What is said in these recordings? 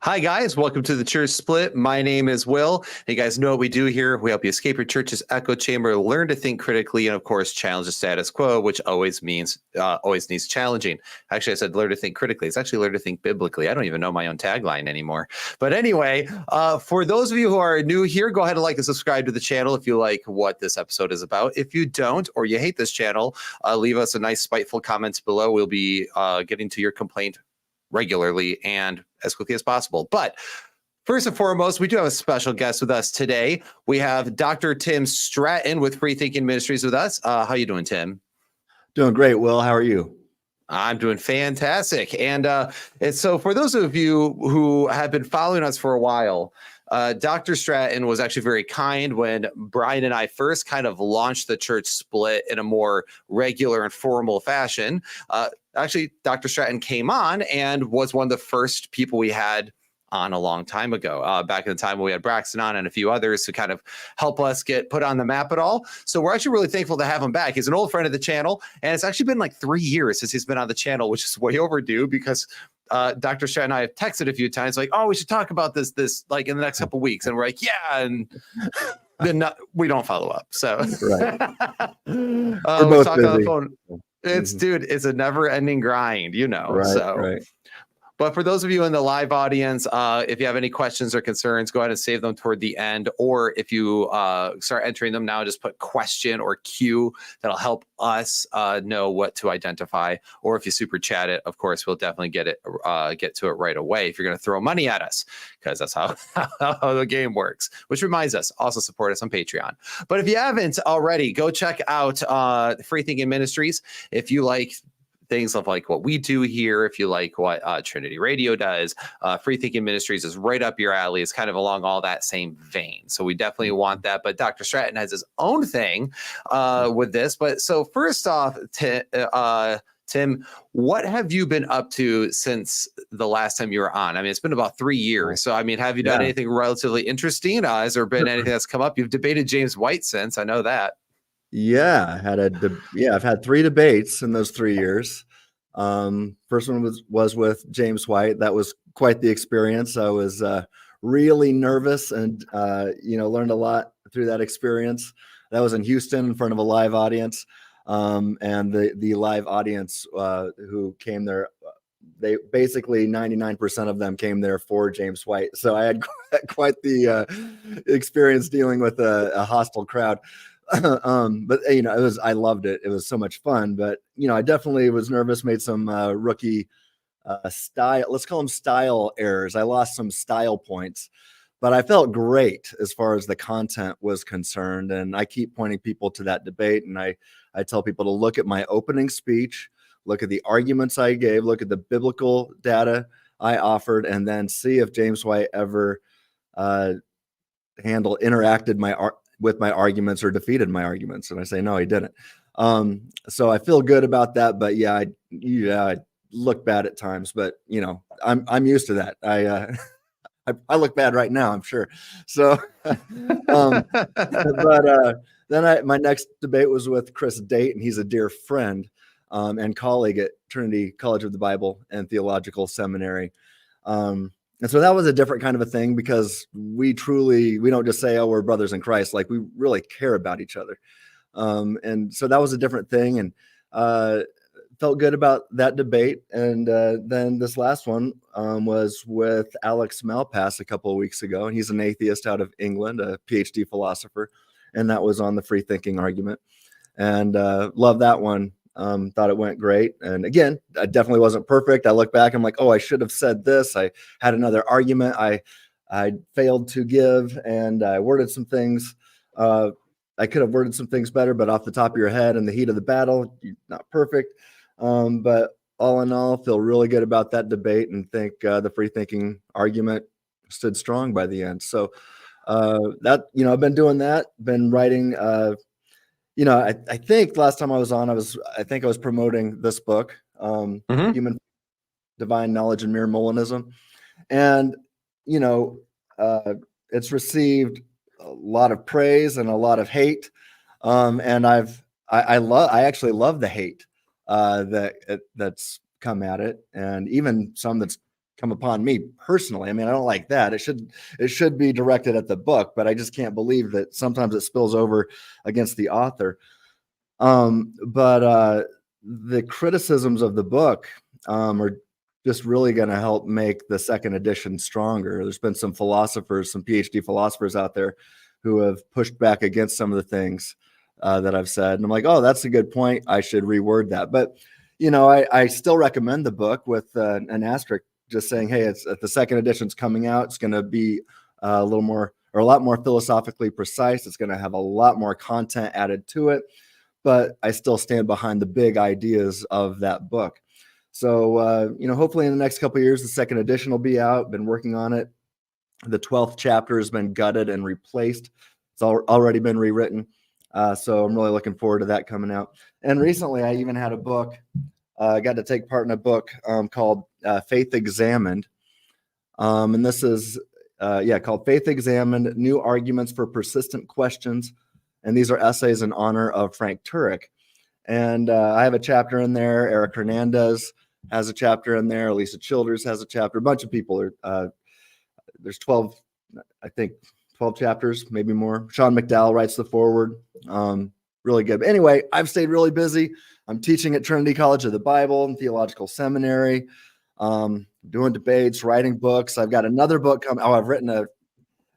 Hi, guys. Welcome to the Church Split. My name is Will. You guys know what we do here. We help you escape your church's echo chamber, learn to think critically, and of course, challenge the status quo, which always needs challenging. Actually, I said learn to think critically. It's actually learn to think biblically. I don't even know my own tagline anymore. But anyway, for those of you who are new here, go ahead and like and subscribe to the channel if you like what this episode is about. If you don't, or you hate this channel, leave us a nice spiteful comments below. We'll be getting to your complaint regularly and as quickly as possible. But first and foremost, we do have a special guest with us today. We have Dr. Tim Stratton with Freethinking Ministries with us. How you doing, Tim? Doing great, Will. How are you? I'm doing fantastic. And so for those of you who have been following us for a while, Dr. Stratton was actually very kind when Brian and I first kind of launched the Church Split in a more regular and formal fashion. Actually, Dr. Stratton came on and was one of the first people we had on a long time ago, back in the time when we had Braxton on and a few others to kind of help us get put on the map at all. So we're actually really thankful to have him back. He's an old friend of the channel, and it's actually been like 3 years since he's been on the channel, which is way overdue because Dr. Stratton and I have texted a few times like, oh, we should talk about this like in the next couple of weeks. And we're like, yeah. And then we don't follow up. So right. We're both talking on the phone. Dude, it's a never ending grind, Right, so. Right. But for those of you in the live audience, if you have any questions or concerns, go ahead and save them toward the end. Or if you start entering them now, just put question or Q. That'll help us know what to identify. Or if you super chat it, of course, we'll definitely get to it right away if you're going to throw money at us, because that's how the game works. Which reminds us, also support us on Patreon. But if you haven't already, go check out Freethinking Ministries. If you like things of like what we do here, if you like what Trinity Radio does, Freethinking Ministries is right up your alley. It's kind of along all that same vein. So we definitely want that. But Dr. Stratton has his own thing with this. But so first off, Tim, what have you been up to since the last time you were on? I mean, it's been about 3 years. So, I mean, have you done anything relatively interesting? Has there been anything that's come up? You've debated James White since, I know that. Yeah, I've had 3 debates in those 3 years. First one was with James White. That was quite the experience. I was really nervous and learned a lot through that experience. That was in Houston in front of a live audience, and the live audience who came there, they basically 99% of them came there for James White. So I had quite the experience dealing with a hostile crowd. But I loved it. It was so much fun. But I definitely was nervous. Made some rookie style. Let's call them style errors. I lost some style points, but I felt great as far as the content was concerned. And I keep pointing people to that debate. And I tell people to look at my opening speech, look at the arguments I gave, look at the biblical data I offered, and then see if James White ever interacted with my arguments or defeated my arguments. And I say, no, he didn't. So I feel good about that, but I look bad at times, but I'm used to that. I look bad right now, I'm sure. So, but then my next debate was with Chris Dayton. He's a dear friend and colleague at Trinity College of the Bible and Theological Seminary. And so that was a different kind of a thing because we don't just say, oh, we're brothers in Christ. Like we really care about each other. And so that was a different thing, and felt good about that debate. And then this last one was with Alex Malpass a couple of weeks ago. And he's an atheist out of England, a PhD philosopher. And that was on the free thinking argument. And love that one. Thought it went great. And again, I definitely wasn't perfect. I look back, I'm like, oh, I should have said this. I had another argument I failed to give, and I worded some things. I could have worded some things better, but off the top of your head in the heat of the battle, you're not perfect. But all in all, feel really good about that debate and think the free thinking argument stood strong by the end. So that, I've been doing that, been writing, I think last time I was on, I was promoting this book, Human Divine Knowledge and Mere Molinism. And, it's received a lot of praise and a lot of hate. And I actually love the hate that's come at it. And even some that's come upon me personally. I mean, I don't like that. It should be directed at the book, but I just can't believe that sometimes it spills over against the author. But the criticisms of the book are just really going to help make the second edition stronger. There's been some philosophers, some PhD philosophers out there who have pushed back against some of the things that I've said. And I'm like, oh, that's a good point. I should reword that. But, I still recommend the book with an asterisk, just saying, hey, it's the second edition's coming out. It's going to be a little more or a lot more philosophically precise. It's going to have a lot more content added to it, but I still stand behind the big ideas of that book. So, hopefully in the next couple of years, the second edition will be out. Been working on it. The 12th chapter has been gutted and replaced. It's already been rewritten. So I'm really looking forward to that coming out. And recently I even had a book, I got to take part in a book called Faith Examined. And this is, called Faith Examined, New Arguments for Persistent Questions. And these are essays in honor of Frank Turek. And I have a chapter in there. Eric Hernandez has a chapter in there. Lisa Childers has a chapter. A bunch of people are, there's 12 chapters, maybe more. Sean McDowell writes the foreword. Really good. But anyway, I've stayed really busy. I'm teaching at Trinity College of the Bible and Theological Seminary, doing debates, writing books. I've got another book coming. I've written an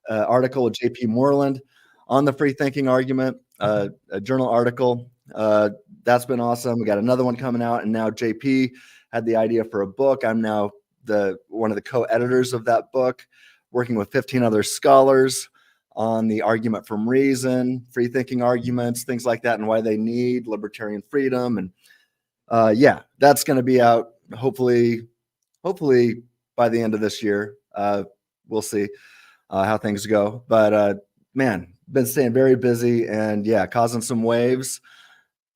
article with J.P. Moreland on the free thinking argument, a journal article. That's been awesome. We got another one coming out, and now JP had the idea for a book. I'm now one of the co-editors of that book, working with 15 other scholars on the argument from reason, free thinking arguments, things like that, and why they need libertarian freedom. And that's going to be out hopefully by the end of this year. We'll see how things go. But man, been staying very busy and causing some waves.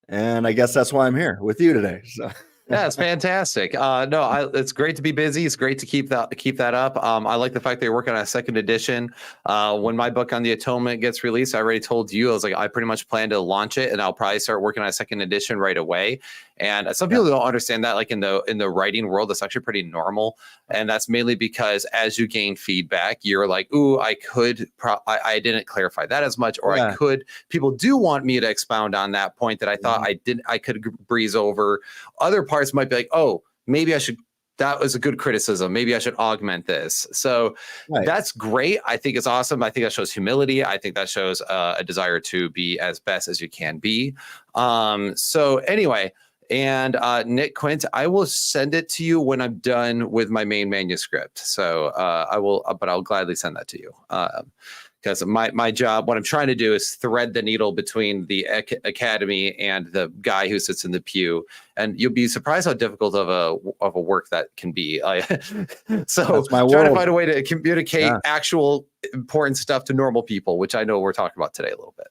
And I guess that's why I'm here with you today. So. Yeah, it's fantastic. It's great to be busy. It's great to keep that up. I like the fact that you're working on a second edition. When my book on the atonement gets released, I already told you, I was like, I pretty much plan to launch it, and I'll probably start working on a second edition right away. And some people don't understand that, like in the writing world, that's actually pretty normal. And that's mainly because as you gain feedback, you're like, ooh, I didn't clarify that as much, or I could. People do want me to expound on that point that I thought I could breeze over. Other parts might be like, oh, maybe I should. That was a good criticism. Maybe I should augment this. So that's great. I think it's awesome. I think that shows humility. I think that shows a desire to be as best as you can be. So anyway. And Nick Quint, I will send it to you when I'm done with my main manuscript. So I'll gladly send that to you. Because my job, what I'm trying to do is thread the needle between the academy and the guy who sits in the pew. And you'll be surprised how difficult of a work that can be. So trying to find a way to communicate actual important stuff to normal people, which I know we're talking about today a little bit.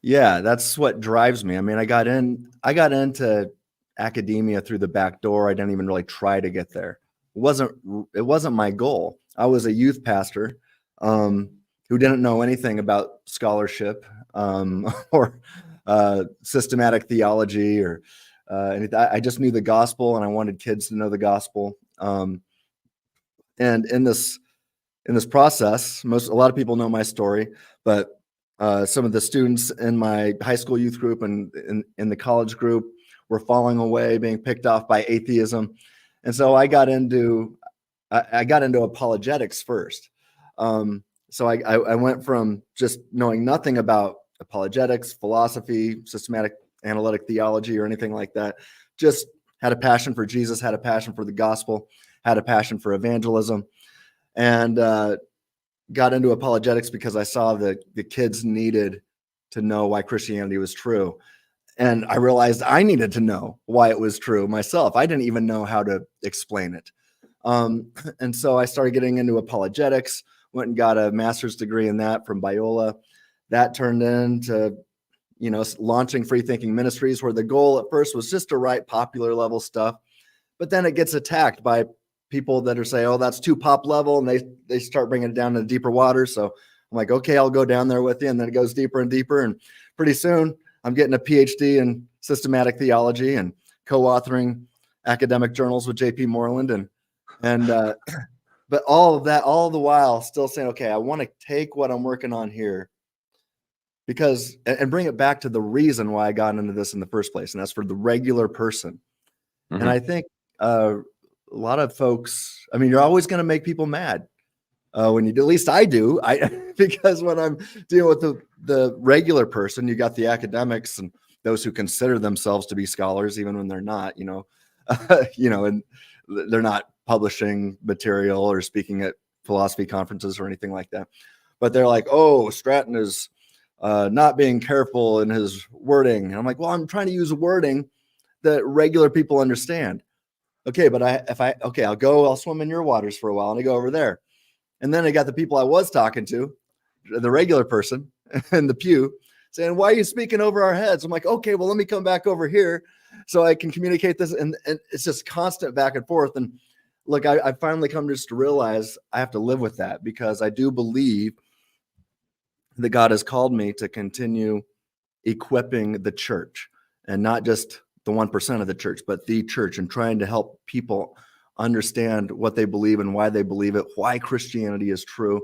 Yeah, that's what drives me. I mean, I got into academia through the back door. I didn't even really try to get there. It wasn't my goal. I was a youth pastor who didn't know anything about scholarship or systematic theology or anything. I just knew the gospel, and I wanted kids to know the gospel. And in this process, a lot of people know my story, but some of the students in my high school youth group and in the college group were falling away, being picked off by atheism. And so I got into apologetics first. So I went from just knowing nothing about apologetics, philosophy, systematic analytic theology, or anything like that. Just had a passion for Jesus, had a passion for the gospel, had a passion for evangelism, and got into apologetics because I saw the kids needed to know why Christianity was true. And I realized I needed to know why it was true myself. I didn't even know how to explain it. And so I started getting into apologetics, went and got a master's degree in that from Biola. That turned into, launching Free Thinking Ministries, where the goal at first was just to write popular level stuff. But then it gets attacked by people that are saying, oh, that's too pop level. And they start bringing it down to deeper water. So I'm like, okay, I'll go down there with you. And then it goes deeper and deeper. And pretty soon I'm getting a PhD in systematic theology and co-authoring academic journals with J.P. Moreland. And And but all of that, all the while, still saying, okay, I want to take what I'm working on here because and bring it back to the reason why I got into this in the first place, and that's for the regular person. And I think a lot of folks, I mean, you're always going to make people mad when you do. At least I do. Because when I'm dealing with the regular person, you got the academics and those who consider themselves to be scholars, even when they're not. And they're not publishing material or speaking at philosophy conferences or anything like that. But they're like, "Oh, Stratton is not being careful in his wording." And I'm like, "Well, I'm trying to use wording that regular people understand." Okay, but I'll swim in your waters for a while and I go over there. And then I got the people I was talking to, the regular person in the pew, saying, "Why are you speaking over our heads?" I'm like, "Okay, well, let me come back over here so I can communicate this." And it's just constant back and forth. And look, I finally come just to realize I have to live with that because I do believe that God has called me to continue equipping the church, and not just the 1% of the church, but the church, and trying to help people understand what they believe and why they believe it, why Christianity is true,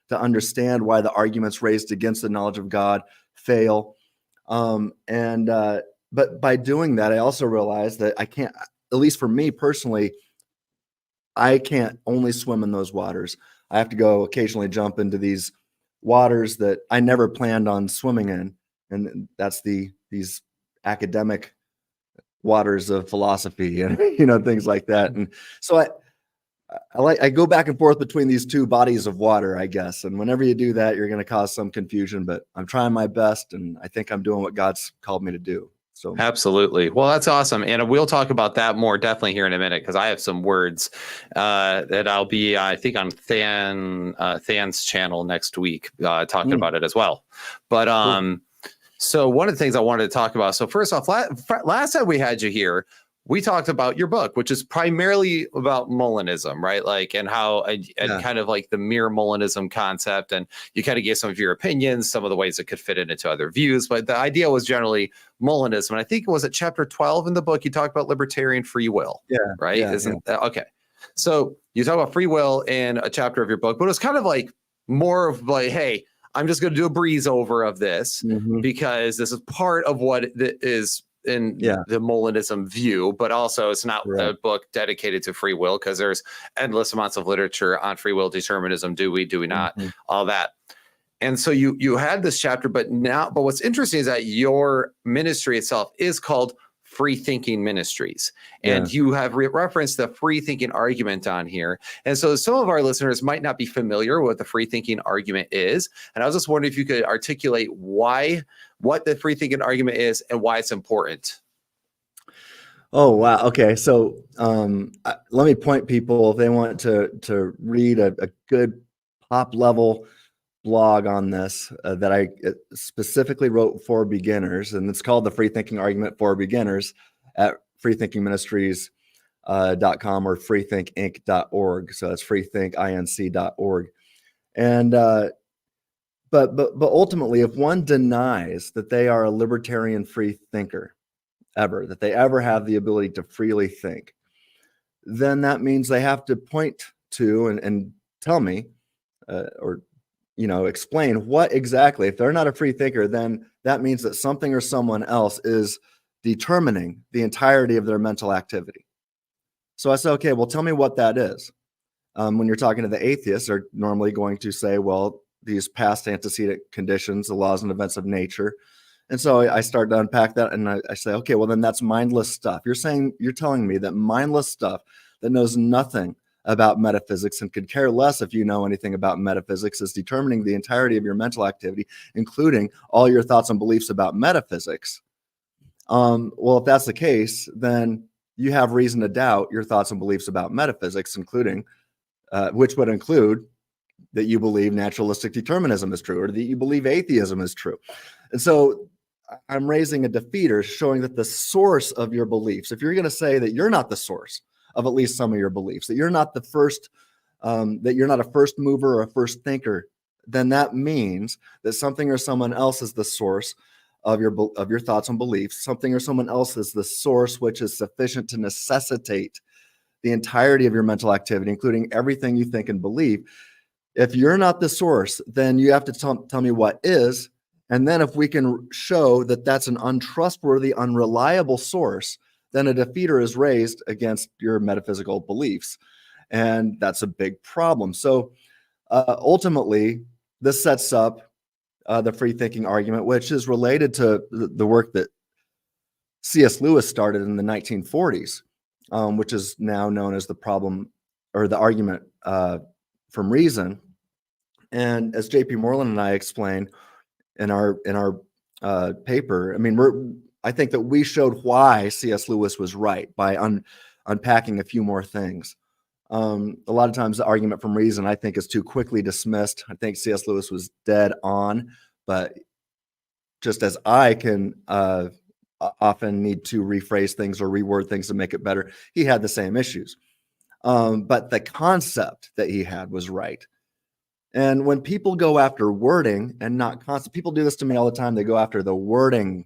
to understand why the arguments raised against the knowledge of God fail. But by doing that, I also realized that I can't, at least for me personally, I can't only swim in those waters. I have to go occasionally jump into these waters that I never planned on swimming in. And that's these academic waters of philosophy and things like that. And so I go back and forth between these two bodies of water, I guess. And whenever you do that, you're going to cause some confusion, but I'm trying my best and I think I'm doing what God's called me to do. So absolutely. Well, that's awesome. And we'll talk about that more definitely here in a minute, because I have some words that I'll be, I think, on Than's channel next week talking about it as well. But cool. So one of the things I wanted to talk about. So first off, last time we had you here, we talked about your book, which is primarily about Molinism, right? Like, and how, and kind of like the mere Molinism concept. And you kind of gave some of your opinions, some of the ways it could fit into other views. But the idea was generally Molinism. And I think it was at chapter 12 in the book, you talked about libertarian free will. Yeah. Right. Yeah, Isn't that okay? So you talk about free will in a chapter of your book, but it was kind of like more of like, hey, I'm just going to do a breeze over of this because this is part of what is in the Molinism view, but also it's not a book dedicated to free will because there's endless amounts of literature on free will, determinism, do we not, all that. And so you had this chapter, but what's interesting is that your ministry itself is called Free Thinking Ministries. And you have referenced the free thinking argument on here. And so some of our listeners might not be familiar with what the free thinking argument is. And I was just wondering if you could articulate what the free thinking argument is and why it's important. Oh, wow. Okay. So let me point people, if they want to read a good top level blog on this that I specifically wrote for beginners, and it's called the Free Thinking Argument for Beginners at freethinkingministries.com or freethinkinc.org. So that's freethinkinc.org. And but ultimately, if one denies that they are a libertarian free thinker that they ever have the ability to freely think, then that means they have to point to and tell me or explain what exactly. If they're not a free thinker, then that means that something or someone else is determining the entirety of their mental activity. So I said, okay, well, tell me what that is. When you're talking to the atheists, they're normally going to say, well, these past antecedent conditions, the laws and events of nature. And so I start to unpack that and I say, okay, well, then that's mindless stuff. You're telling me that mindless stuff that knows nothing about metaphysics and could care less if you know anything about metaphysics is determining the entirety of your mental activity, including all your thoughts and beliefs about metaphysics. Well, if that's the case, then you have reason to doubt your thoughts and beliefs about metaphysics, including, which would include that you believe naturalistic determinism is true or that you believe atheism is true. And so I'm raising a defeater, showing that the source of your beliefs, if you're going to say that you're not the source of at least some of your beliefs, that you're not the first, that you're not a first mover or a first thinker, then that means that something or someone else is the source of your thoughts and beliefs. Something or someone else is the source which is sufficient to necessitate the entirety of your mental activity, including everything you think and believe. If you're not the source, then you have to tell me what is. And then if we can show that that's an untrustworthy, unreliable source, then a defeater is raised against your metaphysical beliefs. And that's a big problem. So ultimately, this sets up the free thinking argument, which is related to the work that C.S. Lewis started in the 1940s, which is now known as the problem or the argument from reason. And as J.P. Moreland and I explained in our paper, I mean, I think that we showed why C.S. Lewis was right by unpacking a few more things. A lot of times the argument from reason, I think, is too quickly dismissed. I think C.S. Lewis was dead on, but just as I can often need to rephrase things or reword things to make it better, he had the same issues. But the concept that he had was right. And when people go after wording and not concept, people do this to me all the time. They go after the wording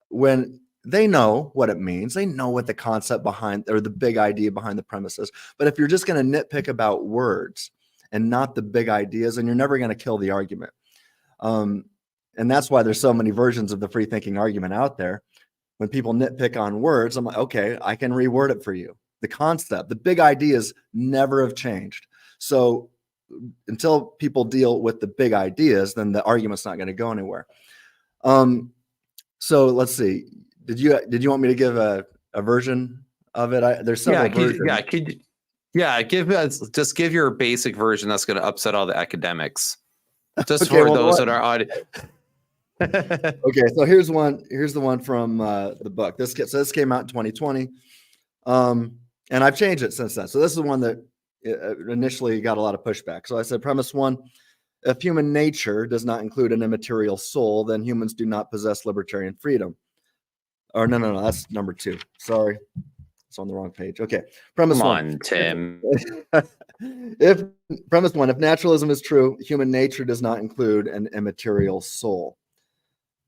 when they know what it means. They know what the concept behind or the big idea behind the premise is. But if you're just going to nitpick about words and not the big ideas, then you're never going to kill the argument. And that's why there's so many versions of the free thinking argument out there. When people nitpick on words, I'm like, okay, I can reword it for you. The concept, the big ideas never have changed. So until people deal with the big ideas, then the argument's not going to go anywhere. So let's see. Did you want me to give a version of it? There's several versions. Just give your basic version that's going to upset all the academics. Just okay, for those that are audio. Okay, so here's the one from the book. This came out in 2020, and I've changed it since then. So this is the one that initially got a lot of pushback. So I said, premise one: if human nature does not include an immaterial soul, then humans do not possess libertarian freedom. Or no, that's number two. Sorry, it's on the wrong page. Okay, premise one. Come on, Tim. Premise one: if naturalism is true, human nature does not include an immaterial soul.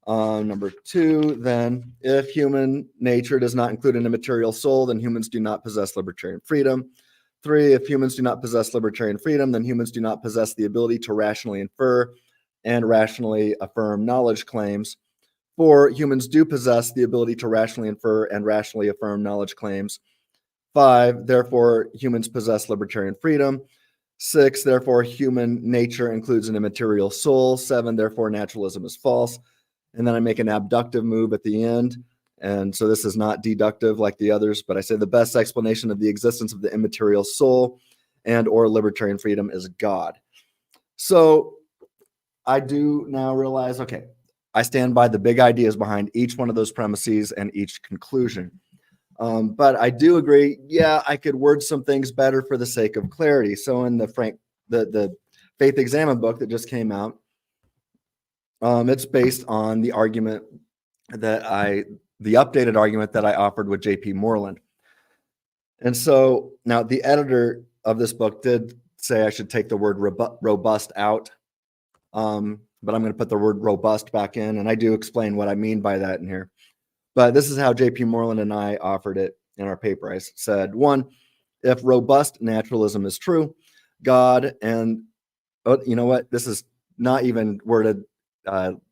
Number two, then, if human nature does not include an immaterial soul, then humans do not possess libertarian freedom. Three, if humans do not possess libertarian freedom, then humans do not possess the ability to rationally infer and rationally affirm knowledge claims. Four, humans do possess the ability to rationally infer and rationally affirm knowledge claims. Five, therefore, humans possess libertarian freedom. Six, therefore, human nature includes an immaterial soul. Seven, therefore, naturalism is false. And then I make an abductive move at the end. And so this is not deductive like the others, but I say the best explanation of the existence of the immaterial soul and or libertarian freedom is God. So I do now realize, okay, I stand by the big ideas behind each one of those premises and each conclusion. But I do agree, yeah, I could word some things better for the sake of clarity. So in the Faith Examined book that just came out, it's based on the argument that the updated argument that I offered with J.P. Moreland. And so now the editor of this book did say I should take the word robust out, but I'm going to put the word robust back in, and I do explain what I mean by that in here. But this is how J.P. Moreland and I offered it in our paper. I said, one, if robust naturalism is true, God and, you know what, this is not even worded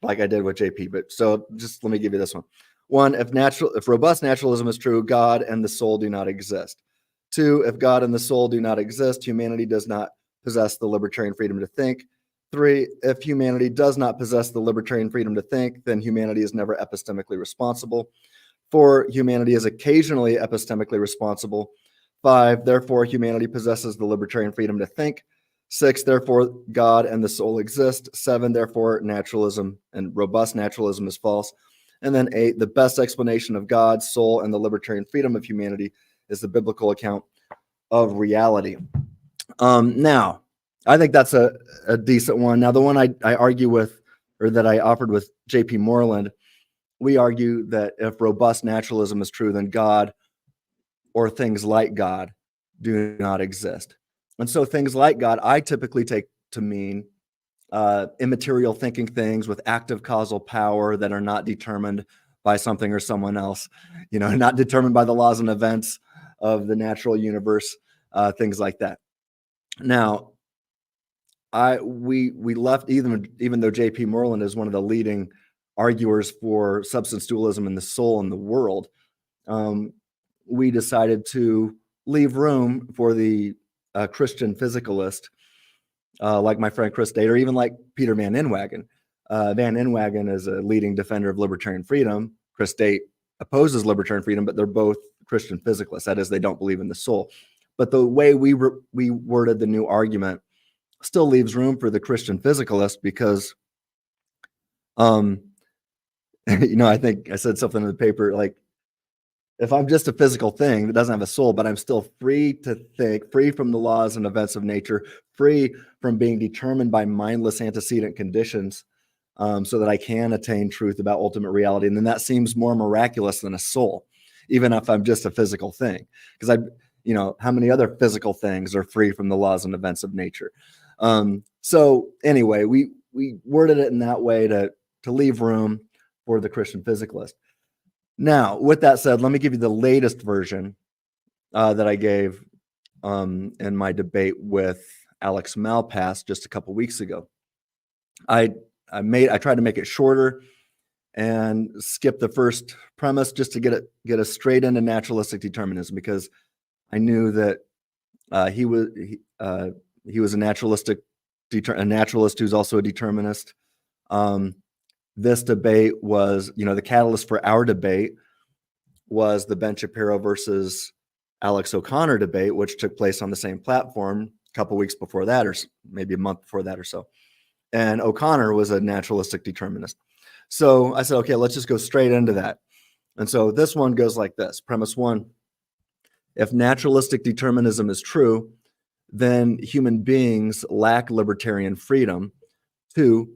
like I did with JP, but so just let me give you this one. One, if robust naturalism is true, God and the soul do not exist. Two, if God and the soul do not exist, humanity does not possess the libertarian freedom to think. Three, if humanity does not possess the libertarian freedom to think, then humanity is never epistemically responsible. Four, humanity is occasionally epistemically responsible. Five, therefore, humanity possesses the libertarian freedom to think. Six, therefore, God and the soul exist. Seven, therefore, naturalism and robust naturalism is false. And then eight, the best explanation of God, soul, and the libertarian freedom of humanity is the biblical account of reality. Now, I think that's a decent one. Now, the one I argue with, or that I offered with J.P. Moreland, we argue that if robust naturalism is true, then God or things like God do not exist. And so things like God, I typically take to mean immaterial thinking things with active causal power that are not determined by something or someone else, not determined by the laws and events of the natural universe, things like that. Now, we left, even though J.P. Moreland is one of the leading arguers for substance dualism and the soul in the world, we decided to leave room for the Christian physicalist, like my friend Chris Date, or even like Peter Van Inwagen. Van Inwagen is a leading defender of libertarian freedom. Chris Date opposes libertarian freedom, but they're both Christian physicalists. That is, they don't believe in the soul. But the way we worded the new argument still leaves room for the Christian physicalist because, I think I said something in the paper, like, if I'm just a physical thing that doesn't have a soul, but I'm still free to think, free from the laws and events of nature, free from being determined by mindless antecedent conditions, so that I can attain truth about ultimate reality. And then that seems more miraculous than a soul, even if I'm just a physical thing. Because how many other physical things are free from the laws and events of nature? So anyway, we worded it in that way to leave room for the Christian physicalist. Now, with that said, let me give you the latest version that I gave in my debate with Alex Malpass just a couple weeks ago. I tried to make it shorter and skip the first premise just to get us straight into naturalistic determinism, because I knew that he was a naturalist who's also a determinist. This debate was, the catalyst for our debate was the Ben Shapiro versus Alex O'Connor debate, which took place on the same platform a couple weeks before that, or maybe a month before that or so. And O'Connor was a naturalistic determinist. So I said, okay, let's just go straight into that. And so this one goes like this. Premise one: if naturalistic determinism is true, then human beings lack libertarian freedom. 2,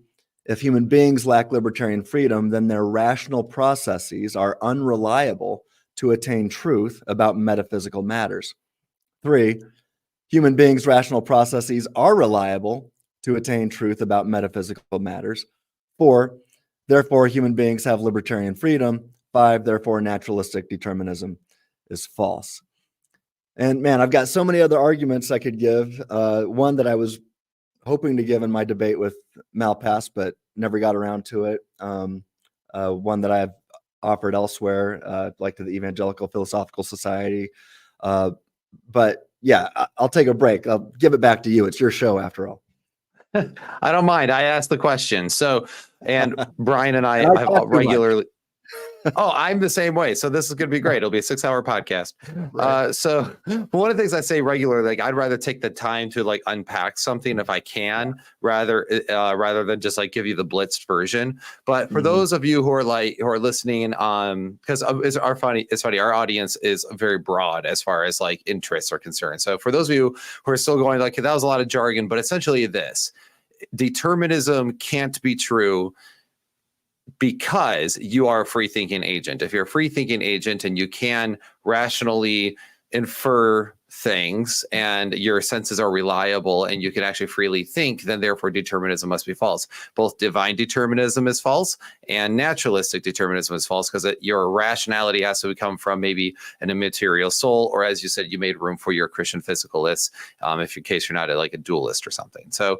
if human beings lack libertarian freedom, then their rational processes are unreliable to attain truth about metaphysical matters. 3, human beings' rational processes are reliable to attain truth about metaphysical matters. 4, therefore, human beings have libertarian freedom. 5, therefore, naturalistic determinism is false. And man, I've got so many other arguments I could give. One that I was hoping to give in my debate with Malpass, but never got around to it. One that I've offered elsewhere, like to the Evangelical Philosophical Society. But yeah, I'll take a break. I'll give it back to you. It's your show after all. I don't mind. I asked the question. So, and Brian and I have regularly. Oh, I'm the same way. So this is going to be great. It'll be a 6-hour podcast. Right. So one of the things I say regularly, like, I'd rather take the time to like unpack something if I can, rather than just like give you the blitzed version. But for those of you who are listening, because it's funny, our audience is very broad as far as like interests are concerned. So for those of you who are still going like, that was a lot of jargon, but essentially this: determinism can't be true because you are a free thinking agent. If you're a free thinking agent and you can rationally infer things and your senses are reliable and you can actually freely think, then therefore determinism must be false. Both divine determinism is false and naturalistic determinism is false, because your rationality has to come from maybe an immaterial soul, or as you said, you made room for your Christian physicalists, if in case you're not a dualist or something. So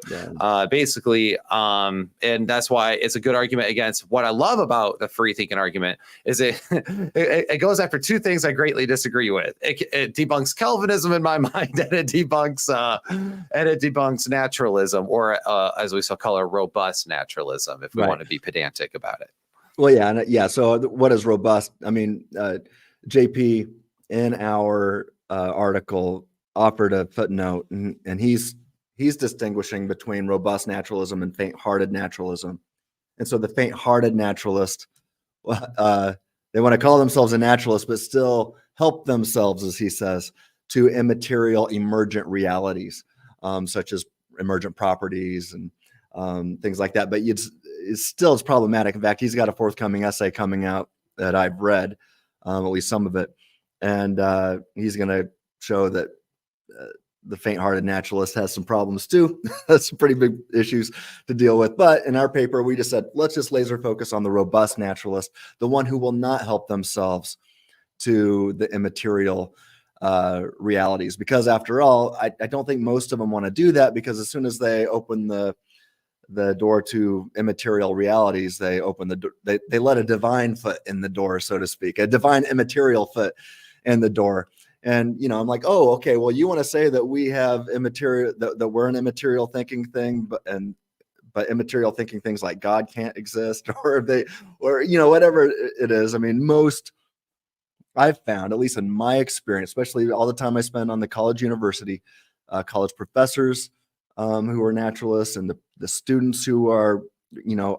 basically, and that's why it's a good argument against. What I love about the free thinking argument is it goes after two things I greatly disagree with. It debunks Calvinism in my mind, and it debunks naturalism, or as we still call it, robust naturalism, if we want to be pedantic about it. Well, yeah. So what is robust? I mean, JP in our article offered a footnote, and he's distinguishing between robust naturalism and faint-hearted naturalism. And so the faint-hearted naturalist, they want to call themselves a naturalist, but still help themselves, as he says, to immaterial emergent realities, such as emergent properties and things like that. But it's problematic. In fact, he's got a forthcoming essay coming out that I've read, at least some of it. And he's going to show that the faint-hearted naturalist has some problems too. That's some pretty big issues to deal with. But in our paper, we just said, let's just laser focus on the robust naturalist, the one who will not help themselves to the immaterial realities, because after all, I don't think most of them want to do that, because as soon as they open the door to immaterial realities, they open they let a divine foot in the door, so to speak, a divine immaterial foot in the door. And, I'm like, oh, okay, well, you want to say that we have immaterial, that we're an immaterial thinking thing, but immaterial thinking things like God can't exist, or whatever it is. I mean, most I've found, at least in my experience, especially all the time I spend on the college professors who are naturalists, and the students who are,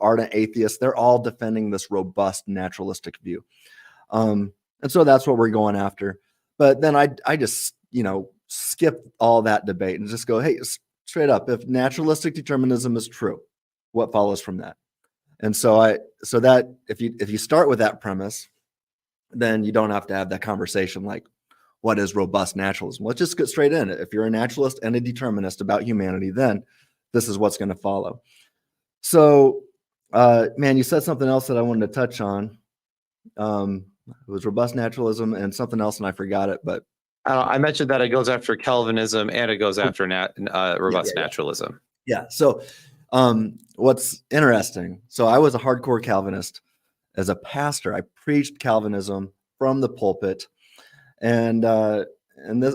ardent atheists, they're all defending this robust naturalistic view. And so that's what we're going after. But then I just, skip all that debate and just go, hey, straight up, if naturalistic determinism is true, what follows from that? And so that if you start with that premise, then you don't have to have that conversation like, what is robust naturalism? Let's just get straight in. If you're a naturalist and a determinist about humanity, then this is what's going to follow. So, man, you said something else that I wanted to touch on. It was robust naturalism and something else, and I forgot it. But I mentioned that it goes after Calvinism and it goes after robust naturalism. Yeah. So, what's interesting? So, I was a hardcore Calvinist as a pastor. I preached Calvinism from the pulpit, and this,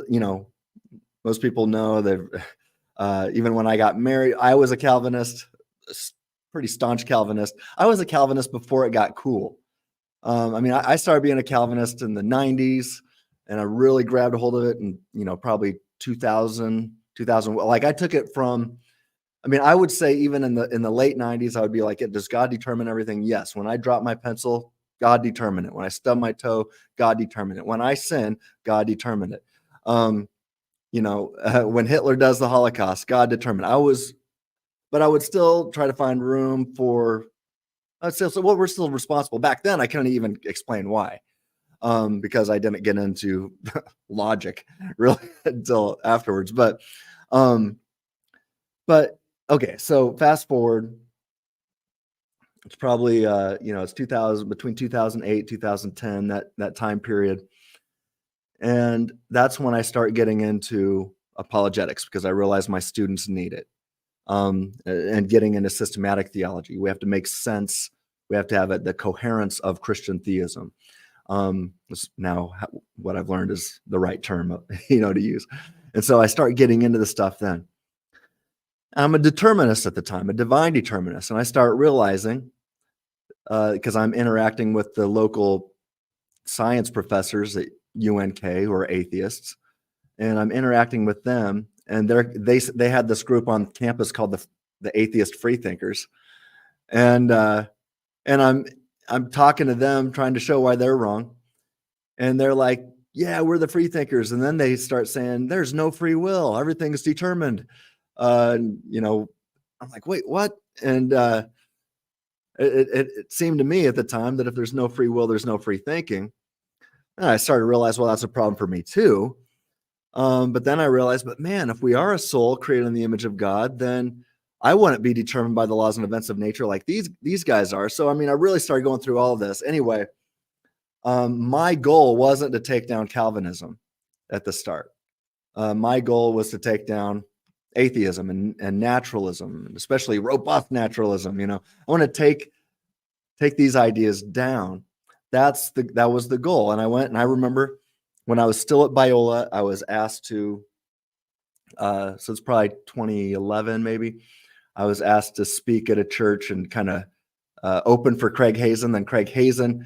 most people know that even when I got married, I was a Calvinist, a pretty staunch Calvinist. I was a Calvinist before it got cool. I started being a Calvinist in the 90s, and I really grabbed a hold of it in, probably 2000. Like, I took it from, I would say even in the late 90s, I would be like, does God determine everything? Yes. When I drop my pencil, God determined it. When I stub my toe, God determined it. When I sin, God determined it. When Hitler does the Holocaust, God determined. But I would still try to find room for, we're still responsible. Back then, I couldn't even explain why, because I didn't get into logic really until afterwards. But okay, so fast forward, it's probably it's 2000, between 2008 2010, that time period, and that's when I start getting into apologetics, because I realize my students need it. And getting into systematic theology, we have to make sense. We have to have the coherence of Christian theism. Now, what I've learned is the right term, to use. And so I start getting into the stuff then. I'm a determinist at the time, a divine determinist. And I start realizing, because I'm interacting with the local science professors at UNK who are atheists, and I'm interacting with them, and they had this group on campus called the Atheist Freethinkers, and I'm talking to them, trying to show why they're wrong, and they're like, "Yeah, we're the freethinkers," and then they start saying, "There's no free will; everything's determined." I'm like, "Wait, what?" And it seemed to me at the time that if there's no free will, there's no free thinking. And I started to realize, well, that's a problem for me too. But then I realized, but man, if we are a soul created in the image of God, then I wouldn't be determined by the laws and events of nature like these guys are. So, I really started going through all of this. Anyway, my goal wasn't to take down Calvinism at the start. My goal was to take down atheism and naturalism, especially robust naturalism. I want to take these ideas down. That was the goal. And I went, and I remember when I was still at Biola, I was asked to, so it's probably 2011, maybe. I was asked to speak at a church and kind of open for Craig Hazen. Then Craig Hazen,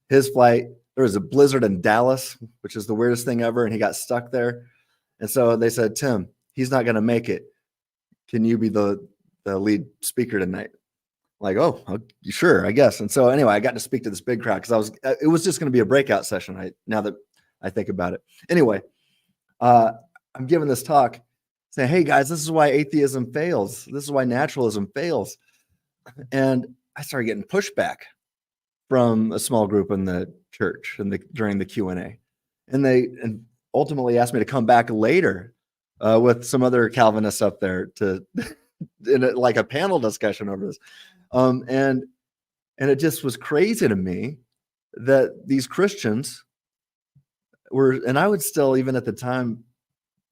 his flight, there was a blizzard in Dallas, which is the weirdest thing ever, and he got stuck there. And so they said, Tim, he's not going to make it. Can you be the lead speaker tonight? Like, oh, sure, I guess. And so anyway, I got to speak to this big crowd because it was just going to be a breakout session. Now that I think about it. Anyway, I'm giving this talk saying, hey guys, this is why atheism fails. This is why naturalism fails. And I started getting pushback from a small group in the church during the Q&A. And they ultimately asked me to come back later with some other Calvinists up there to in like a panel discussion over this. And it just was crazy to me that these Christians and I would still, even at the time,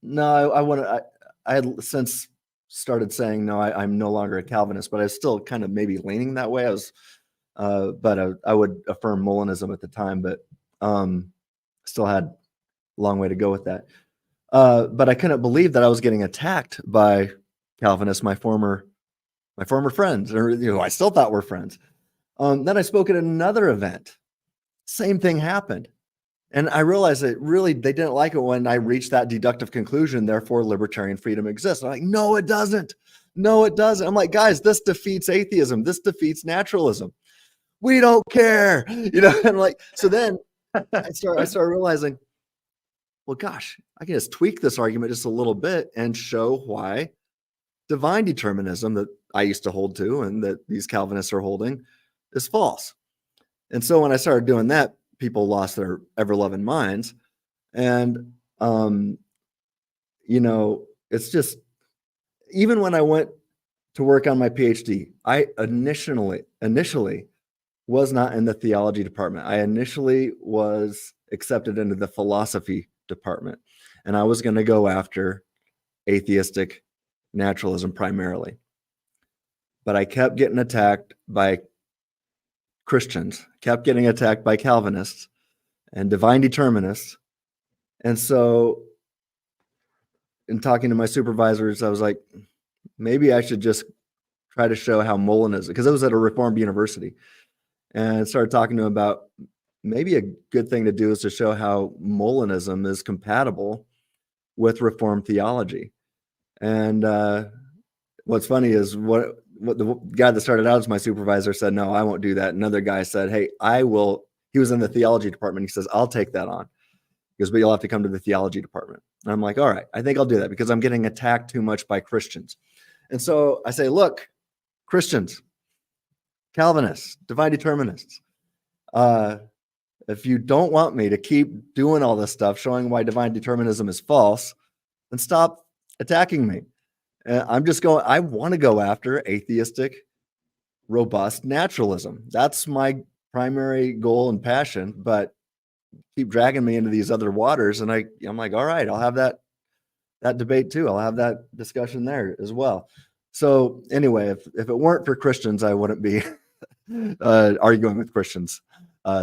no, I had since started saying, no, I'm no longer a Calvinist, but I was still kind of maybe leaning that way. I would affirm Molinism at the time, but still had a long way to go with that. But I couldn't believe that I was getting attacked by Calvinists, my former friends, or I still thought were friends. Then I spoke at another event. Same thing happened. And I realized that really they didn't like it when I reached that deductive conclusion, therefore libertarian freedom exists. I'm like, no, it doesn't. No, it doesn't. I'm like, guys, this defeats atheism. This defeats naturalism. We don't care. And like, so then I started realizing, well, gosh, I can just tweak this argument just a little bit and show why divine determinism that I used to hold to and that these Calvinists are holding is false. And so when I started doing that, people lost their ever-loving minds. And, it's just, even when I went to work on my PhD, I initially was not in the theology department. I initially was accepted into the philosophy department, and I was going to go after atheistic naturalism primarily. But I kept getting attacked by Christians, kept getting attacked by Calvinists and divine determinists. And so in talking to my supervisors, I was like, maybe I should just try to show how Molinism, because it was at a Reformed university, and started talking to them about maybe a good thing to do is to show how Molinism is compatible with Reformed theology. And what's funny is what the guy that started out as my supervisor said, no, I won't do that. Another guy said, hey, I will. He was in the theology department. He says, I'll take that on. He goes, but you'll have to come to the theology department. And I'm like, all right, I think I'll do that because I'm getting attacked too much by Christians. And so I say, look, Christians, Calvinists, divine determinists, if you don't want me to keep doing all this stuff, showing why divine determinism is false, then stop attacking me. I want to go after atheistic, robust naturalism. That's my primary goal and passion, but keep dragging me into these other waters. And I'm like, all right, I'll have that debate too. I'll have that discussion there as well. So anyway, if it weren't for Christians, I wouldn't be arguing with Christians.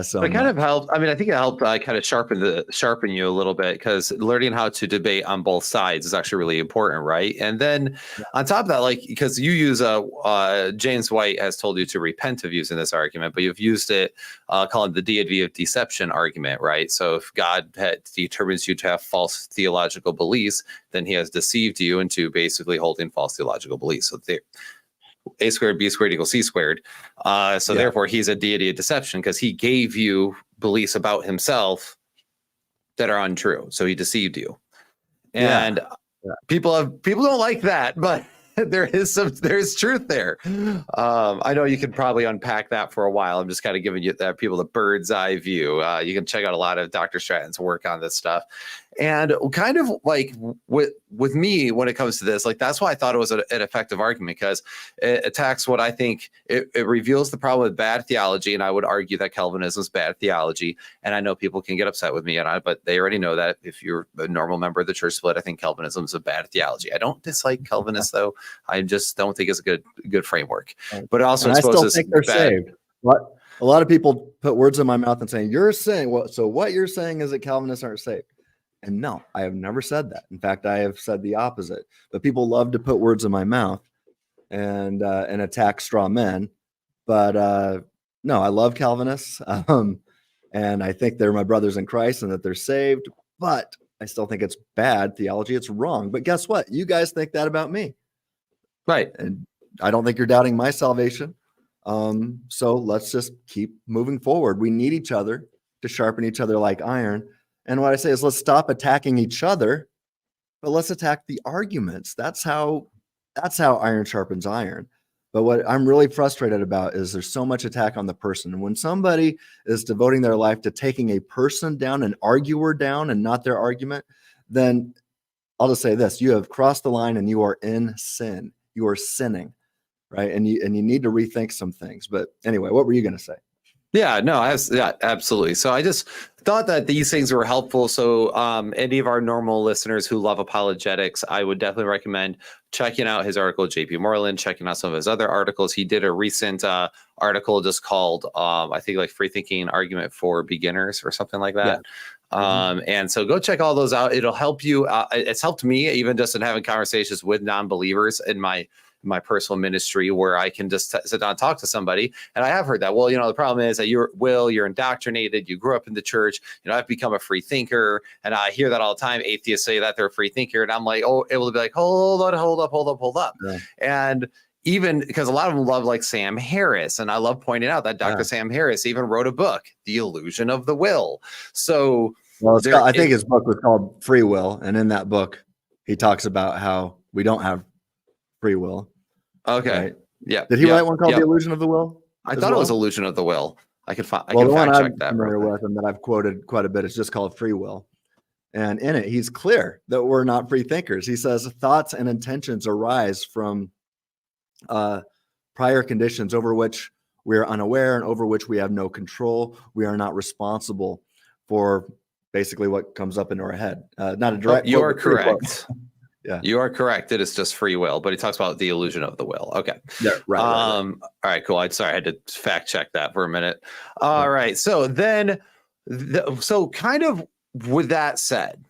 So it kind of helped. I mean, I think it helped kind of sharpen you a little bit, because learning how to debate on both sides is actually really important, right? And then on top of that, like, because you use James White has told you to repent of using this argument, but you've used it, calling the deity of deception argument, right? So if God determines you to have false theological beliefs, then he has deceived you into basically holding false theological beliefs. So A squared, B squared equals C squared. Therefore, he's a deity of deception because he gave you beliefs about himself that are untrue. So he deceived you. And people don't like that, but there's truth there. I know you could probably unpack that for a while. I'm just kind of giving you people the bird's eye view. You can check out a lot of Dr. Stratton's work on this stuff. And kind of like with me, when it comes to this, like, that's why I thought it was an effective argument, because it attacks what I think it reveals the problem with bad theology. And I would argue that Calvinism is bad theology. And I know people can get upset with me, but they already know that if you're a normal member of the church split, I think Calvinism is a bad theology. I don't dislike Calvinists, though. I just don't think it's a good framework. But it also exposes, I still think they're saved. But a lot of people put words in my mouth and saying, you're saying what? So what you're saying is that Calvinists aren't saved. And no, I have never said that. In fact, I have said the opposite. But people love to put words in my mouth and attack straw men. But no, I love Calvinists, and I think they're my brothers in Christ and that they're saved. But I still think it's bad theology. It's wrong. But guess what? You guys think that about me, right? And I don't think you're doubting my salvation. So let's just keep moving forward. We need each other to sharpen each other like iron. And what I say is, let's stop attacking each other, but let's attack the arguments. That's how iron sharpens iron. But what I'm really frustrated about is there's so much attack on the person. And when somebody is devoting their life to taking a person down, an arguer down, and not their argument, then I'll just say this: you have crossed the line and you are in sin. You are sinning, right? And you need to rethink some things. But anyway, what were you going to say? Yeah, no, yeah, absolutely. So I just thought that these things were helpful. So any of our normal listeners who love apologetics, I would definitely recommend checking out his article, JP Moreland, checking out some of his other articles. He did a recent article just called, I think like Free Thinking Argument for Beginners or something like that. Yeah. And so go check all those out. It'll help you. It's helped me even just in having conversations with non-believers in my personal ministry, where I can just sit down and talk to somebody. And I have heard that, well, the problem is that you're indoctrinated. You grew up in the church. I've become a free thinker. And I hear that all the time. Atheists say that they're a free thinker. And I'm like, oh, it will be like, hold up. Yeah. And even because a lot of them love like Sam Harris. And I love pointing out that Dr. Sam Harris even wrote a book, The Illusion of the Will. So I think his book was called Free Will. And in that book, he talks about how we don't have free will. Okay. Right? Yeah. Did he write one called The Illusion of the Will? I thought it was Illusion of the Will. I can fact check the one I'm that. familiar with and that I've quoted quite a bit is just called Free Will. And in it, he's clear that we're not free thinkers. He says thoughts and intentions arise from prior conditions over which we are unaware and over which we have no control. We are not responsible for basically what comes up into our head. Not a direct. You are correct. Yeah, you are correct. It is just free will, but he talks about the illusion of the will. Okay. Yeah. Right. All right. Cool. I had to fact check that for a minute. All right. So then, so kind of with that said,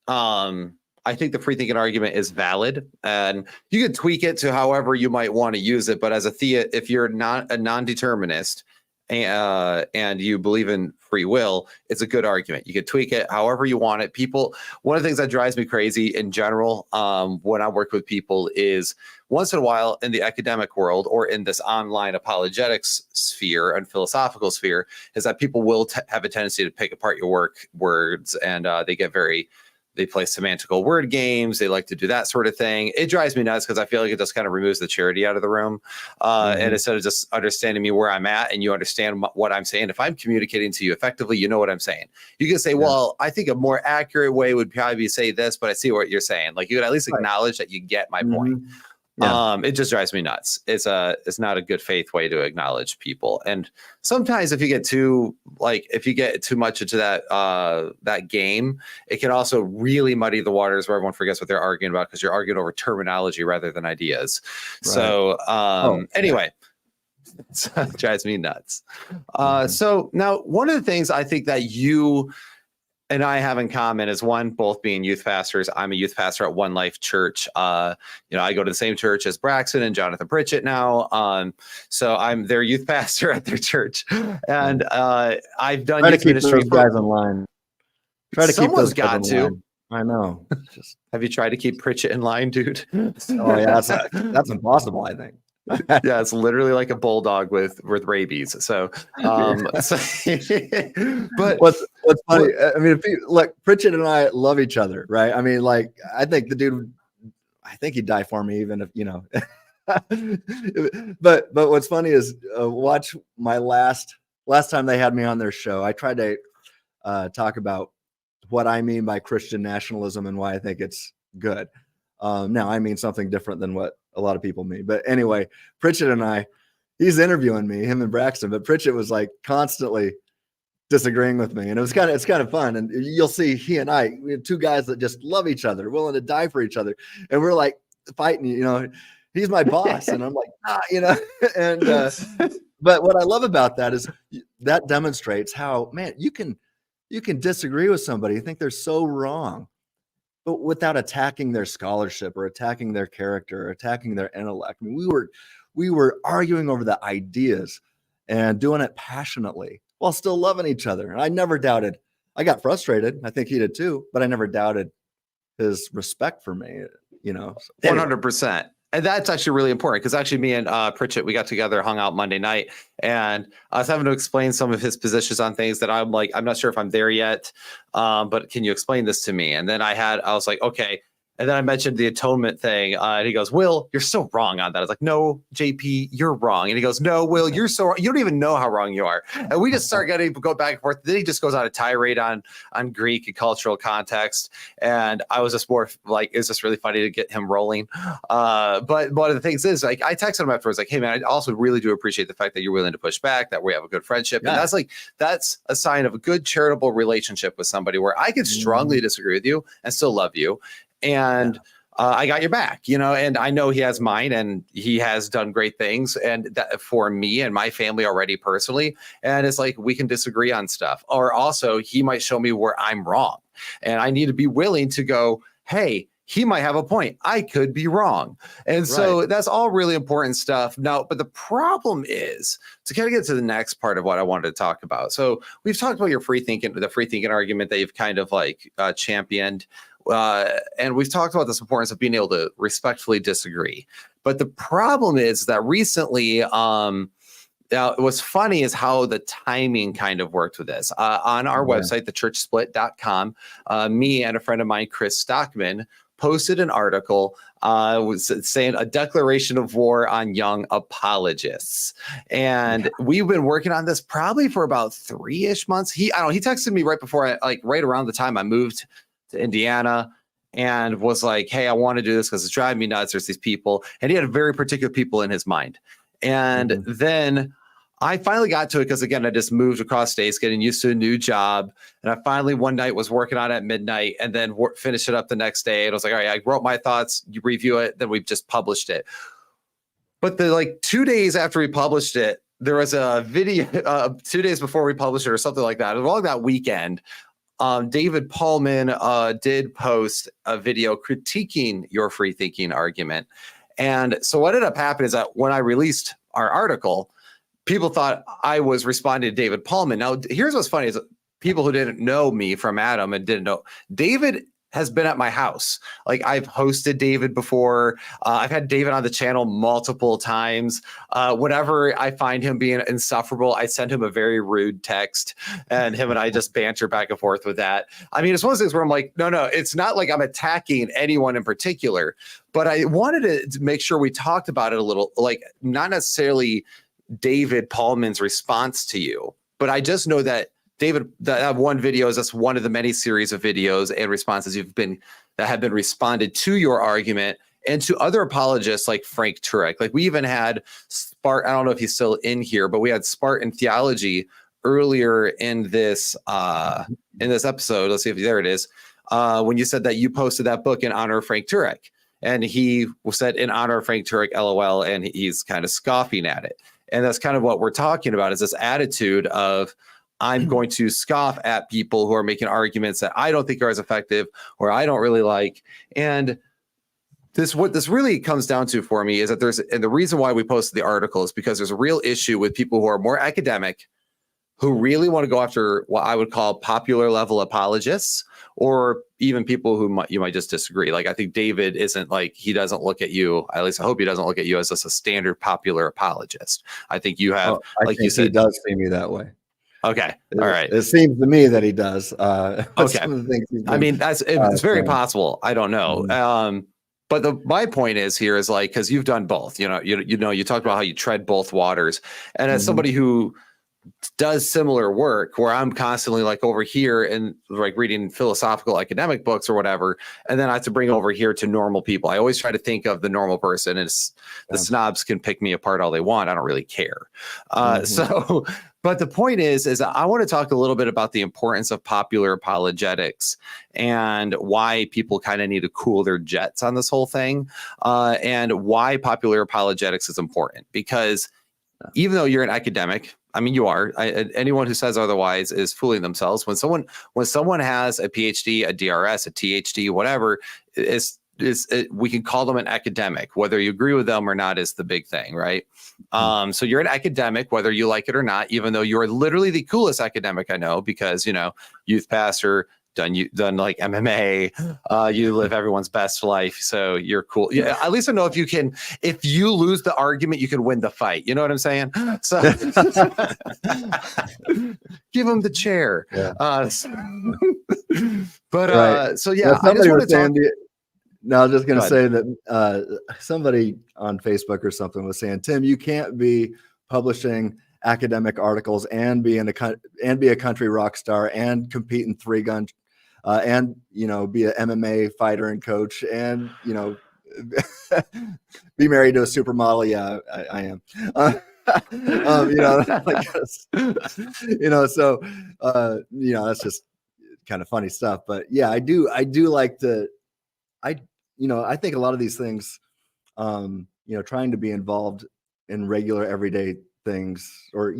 I think the free thinking argument is valid, and you can tweak it to however you might want to use it. But as a if you're not a non-determinist and you believe in free will, it's a good argument. You can tweak it however you want it. One of the things that drives me crazy in general when I work with people is once in a while in the academic world or in this online apologetics sphere and philosophical sphere is that people will have a tendency to pick apart your words and they play semantical word games. They like to do that sort of thing. It drives me nuts because I feel like it just kind of removes the charity out of the room. And instead of just understanding me where I'm at and you understand what I'm saying, if I'm communicating to you effectively, you know what I'm saying. You can say, well, I think a more accurate way would probably be say this, but I see what you're saying. Like you could at least acknowledge that you get my point. Yeah. It just drives me nuts. It's not a good faith way to acknowledge people. And sometimes if you get too much into that game, it can also really muddy the waters where everyone forgets what they're arguing about because you're arguing over terminology rather than ideas. Right. So anyway, it drives me nuts. So now one of the things I think that you and I have in common is one, both being youth pastors. I'm a youth pastor at One Life Church. I go to the same church as Braxton and Jonathan Pritchett now. So I'm their youth pastor at their church. And I've done youth ministry for guys online. Try to keep those guys in line. I know. Have you tried to keep Pritchett in line, dude? Oh yeah, that's impossible, I think. Yeah, it's literally like a bulldog with rabies. So, but what's funny? I mean, Pritchett and I love each other, right? I mean, like, I think the dude, I think he'd die for me, even if But what's funny is watch my last time they had me on their show. I tried to talk about what I mean by Christian nationalism and why I think it's good. Now I mean something different than what a lot of people mean. But anyway, Pritchett and he's interviewing me, him and Braxton, but Pritchett was like constantly disagreeing with me. And it's kind of fun. And you'll see we have two guys that just love each other, willing to die for each other. And we're like fighting, he's my boss. And I'm like, and, but what I love about that is that demonstrates how, man, you can disagree with somebody. You think they're so wrong, but without attacking their scholarship or attacking their character or attacking their intellect. I mean, we were arguing over the ideas and doing it passionately while still loving each other. And I never doubted. I got frustrated. I think he did too, but I never doubted his respect for me. 100%. And that's actually really important because actually me and Pritchett, we got together, hung out Monday night, and I was having to explain some of his positions on things that I'm like, I'm not sure if I'm there yet, but can you explain this to me? And then I was like, okay, And then I mentioned the atonement thing, and he goes, "Will, you're so wrong on that." I was like, "No, JP, you're wrong." And he goes, "No, Will, you're so wrong. You don't even know how wrong you are." And we just start getting go back and forth. Then he just goes on a tirade on Greek and cultural context, and I was just more like, it's just really funny to get him rolling. But one of the things is, like, I texted him afterwards, like, "Hey man, I also really do appreciate the fact that you're willing to push back, that we have a good friendship." Yeah. And that's a sign of a good charitable relationship with somebody where I can strongly disagree with you and still love you. And I got your back, and I know he has mine, and he has done great things and that for me and my family already personally. And it's like, we can disagree on stuff, or also he might show me where I'm wrong, and I need to be willing to go, hey, he might have a point. I could be wrong. And so that's all really important stuff. Now, but the problem is, to kind of get to the next part of what I wanted to talk about. So we've talked about the free thinking argument that you've kind of like championed. And we've talked about this importance of being able to respectfully disagree. But the problem is that recently, what's funny is how the timing kind of worked with this. On our website, thechurchsplit.com, me and a friend of mine, Chris Stockman, posted an article saying a declaration of war on young apologists. And we've been working on this probably for about 3-ish months. He texted me right before right around the time I moved to Indiana, and was like, "Hey, I want to do this because it's driving me nuts. There's these people." And he had very particular people in his mind. And then I finally got to it because, again, I just moved across states, getting used to a new job. And I finally one night was working on it at midnight, and then finished it up the next day. And I was like, all right, I wrote my thoughts, you review it, then we've just published it. But 2 days after we published it, there was a video 2 days before we published it or something like that. Along that weekend, David Paulman did post a video critiquing your free thinking argument. And so what ended up happening is that when I released our article, people thought I was responding to David Paulman. Now, here's what's funny is people who didn't know me from Adam and didn't know, David has been at my house. Like, I've hosted David before. I've had David on the channel multiple times. Whenever I find him being insufferable, I send him a very rude text, and him and I just banter back and forth with that. I mean, it's one of those things where I'm like, no, it's not like I'm attacking anyone in particular, but I wanted to make sure we talked about it a little, like, not necessarily David Paulman's response to you, but I just know that David, that one video is just one of the many series of videos and responses that have been responded to your argument and to other apologists like Frank Turek. Like, we even had I don't know if he's still in here, but we had Spartan Theology earlier in this episode. Let's see if there it is. When you said that you posted that book in honor of Frank Turek, and he said in honor of Frank Turek, LOL, and he's kind of scoffing at it. And that's kind of what we're talking about, is this attitude of, I'm going to scoff at people who are making arguments that I don't think are as effective or I don't really like. And what this really comes down to for me is that and the reason why we posted the article is because there's a real issue with people who are more academic, who really want to go after what I would call popular level apologists, or even people who you might just disagree. Like, I think David isn't like, he doesn't look at you, at least I hope he doesn't look at you as just a standard popular apologist. I think you have, like you said, he does see me that way. Okay. All right. It seems to me that he does. Okay. Some of the things I mean, it's very possible. I don't know. But my point is here is like, because you've done both, you talked about how you tread both waters. And as somebody who does similar work, where I'm constantly like over here and like reading philosophical academic books or whatever, and then I have to bring over here to normal people. I always try to think of the normal person, and the snobs can pick me apart all they want. I don't really care. So, but the point is I want to talk a little bit about the importance of popular apologetics and why people kind of need to cool their jets on this whole thing, and why popular apologetics is important. Because even though you're an academic, I mean, you are. Anyone who says otherwise is fooling themselves. When someone has a PhD, a DRS, a THD, whatever, we can call them an academic. Whether you agree with them or not is the big thing, right? So you're an academic, whether you like it or not, even though you're literally the coolest academic I know, because, youth pastor, done like MMA, you live everyone's best life, so you're cool. Yeah, at least I know if you lose the argument, you can win the fight. You know what I'm saying? So give him the chair. Yeah. So yeah, somebody was saying No, I was just going Go to ahead. say that somebody on Facebook or something was saying, Tim, you can't be publishing academic articles and be a country rock star and compete in three gun and be an MMA fighter and coach and be married to a supermodel. Yeah, I am. So that's just kind of funny stuff. But yeah, I do like to. I think a lot of these things, trying to be involved in regular everyday things or,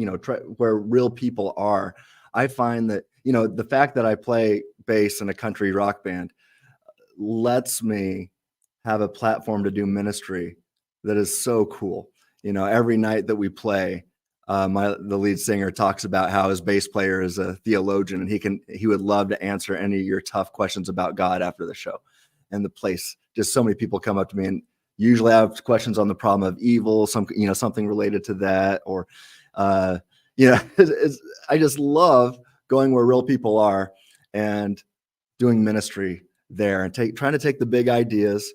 where real people are. I find that, the fact that I play bass in a country rock band lets me have a platform to do ministry that is so cool. Every night that we play, the lead singer talks about how his bass player is a theologian and he would love to answer any of your tough questions about God after the show. And the place, just so many people come up to me and usually I have questions on the problem of evil, something related to that, or, I just love going where real people are and doing ministry there and trying to take the big ideas,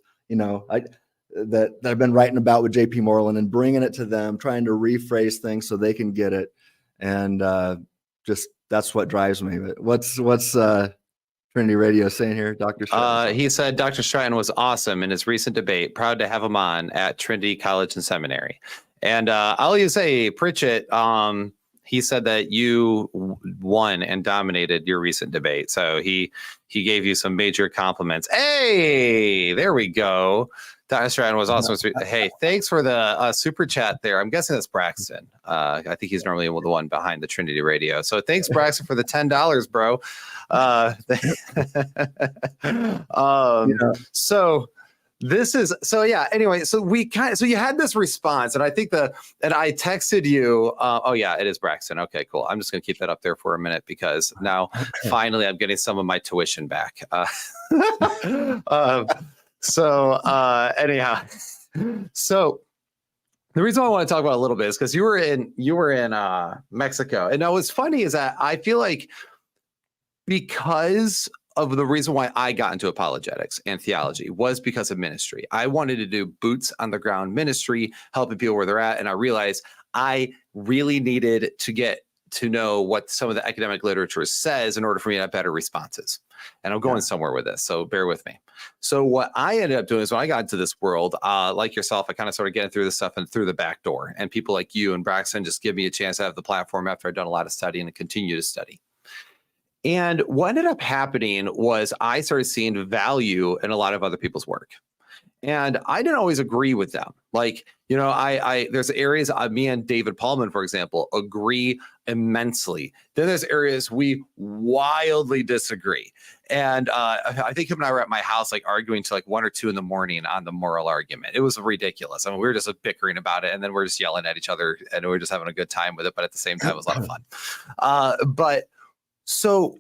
that I've been writing about with JP Moreland and bringing it to them, trying to rephrase things so they can get it. And just that's what drives me. But what's Trinity Radio saying here, Dr. Stratton? He said Dr. Stratton was awesome in his recent debate. Proud to have him on at Trinity College and Seminary. And I'll just say, Pritchett, he said that you won and dominated your recent debate. So he gave you some major compliments. Hey, there we go. Dr. Stratton was awesome. Hey, thanks for the super chat there. I'm guessing that's Braxton. I think he's normally the one behind the Trinity Radio. So thanks, Braxton, for the $10, bro. Anyway, so you had this response, and I think and I texted you. Oh yeah, it is Braxton. Okay, cool. I'm just gonna keep that up there for a minute because now finally I'm getting some of my tuition back. Anyhow, so the reason I want to talk about a little bit is because you were in Mexico, and now what's funny is that I feel like because of the reason why I got into apologetics and theology was because of ministry. I wanted to do boots on the ground ministry, helping people where they're at. And I realized I really needed to get to know what some of the academic literature says in order for me to have better responses. And I'm going somewhere with this, so bear with me. So what I ended up doing is when I got into this world, like yourself, I kind of started getting through this stuff and through the back door. And people like you and Braxton just give me a chance to have the platform after I'd done a lot of studying and continue to study. And what ended up happening was I started seeing value in a lot of other people's work. And I didn't always agree with them. Like, there's areas me and David Paulman, for example, agree immensely. Then there's areas we wildly disagree. And I think him and I were at my house, like arguing to like 1 or 2 in the morning on the moral argument. It was ridiculous. I mean, we were just bickering about it, and then we're just yelling at each other, and we're just having a good time with it. But at the same time, it was a lot of fun. So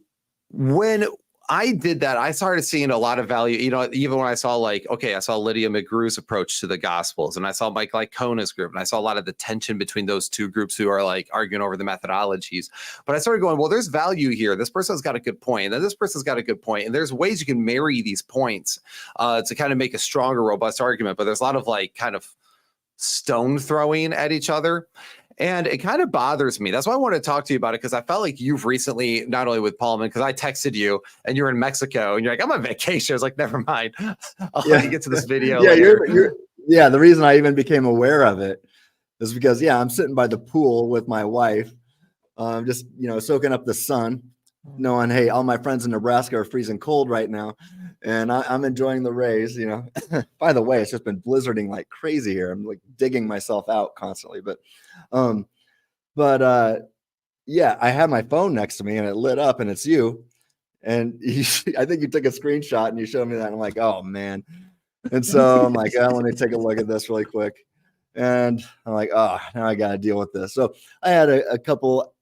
when I did that, I started seeing a lot of value, even when I saw I saw Lydia McGrew's approach to the Gospels, and I saw Mike Lycona's group, and I saw a lot of the tension between those two groups who are like arguing over the methodologies. But I started going, well, there's value here. This person's got a good point, and then this person's got a good point. And there's ways you can marry these points to kind of make a stronger, robust argument. But there's a lot of kind of stone throwing at each other. And it kind of bothers me. That's why I wanted to talk to you about it, because I felt like you've recently, not only with Paulman, because I texted you and you're in Mexico and you're like, I'm on vacation. I was like, never mind. I'll let you get to this video later. The reason I even became aware of it is because, I'm sitting by the pool with my wife, just, soaking up the sun, knowing, hey, all my friends in Nebraska are freezing cold right now. And I'm enjoying the rays, By the way, it's just been blizzarding like crazy here. I'm like digging myself out constantly. But I had my phone next to me and it lit up and it's you. And I think you took a screenshot and you showed me that. And I'm like, oh, man. And so I'm like, let me take a look at this really quick. And I'm like, oh, now I got to deal with this. So I had a couple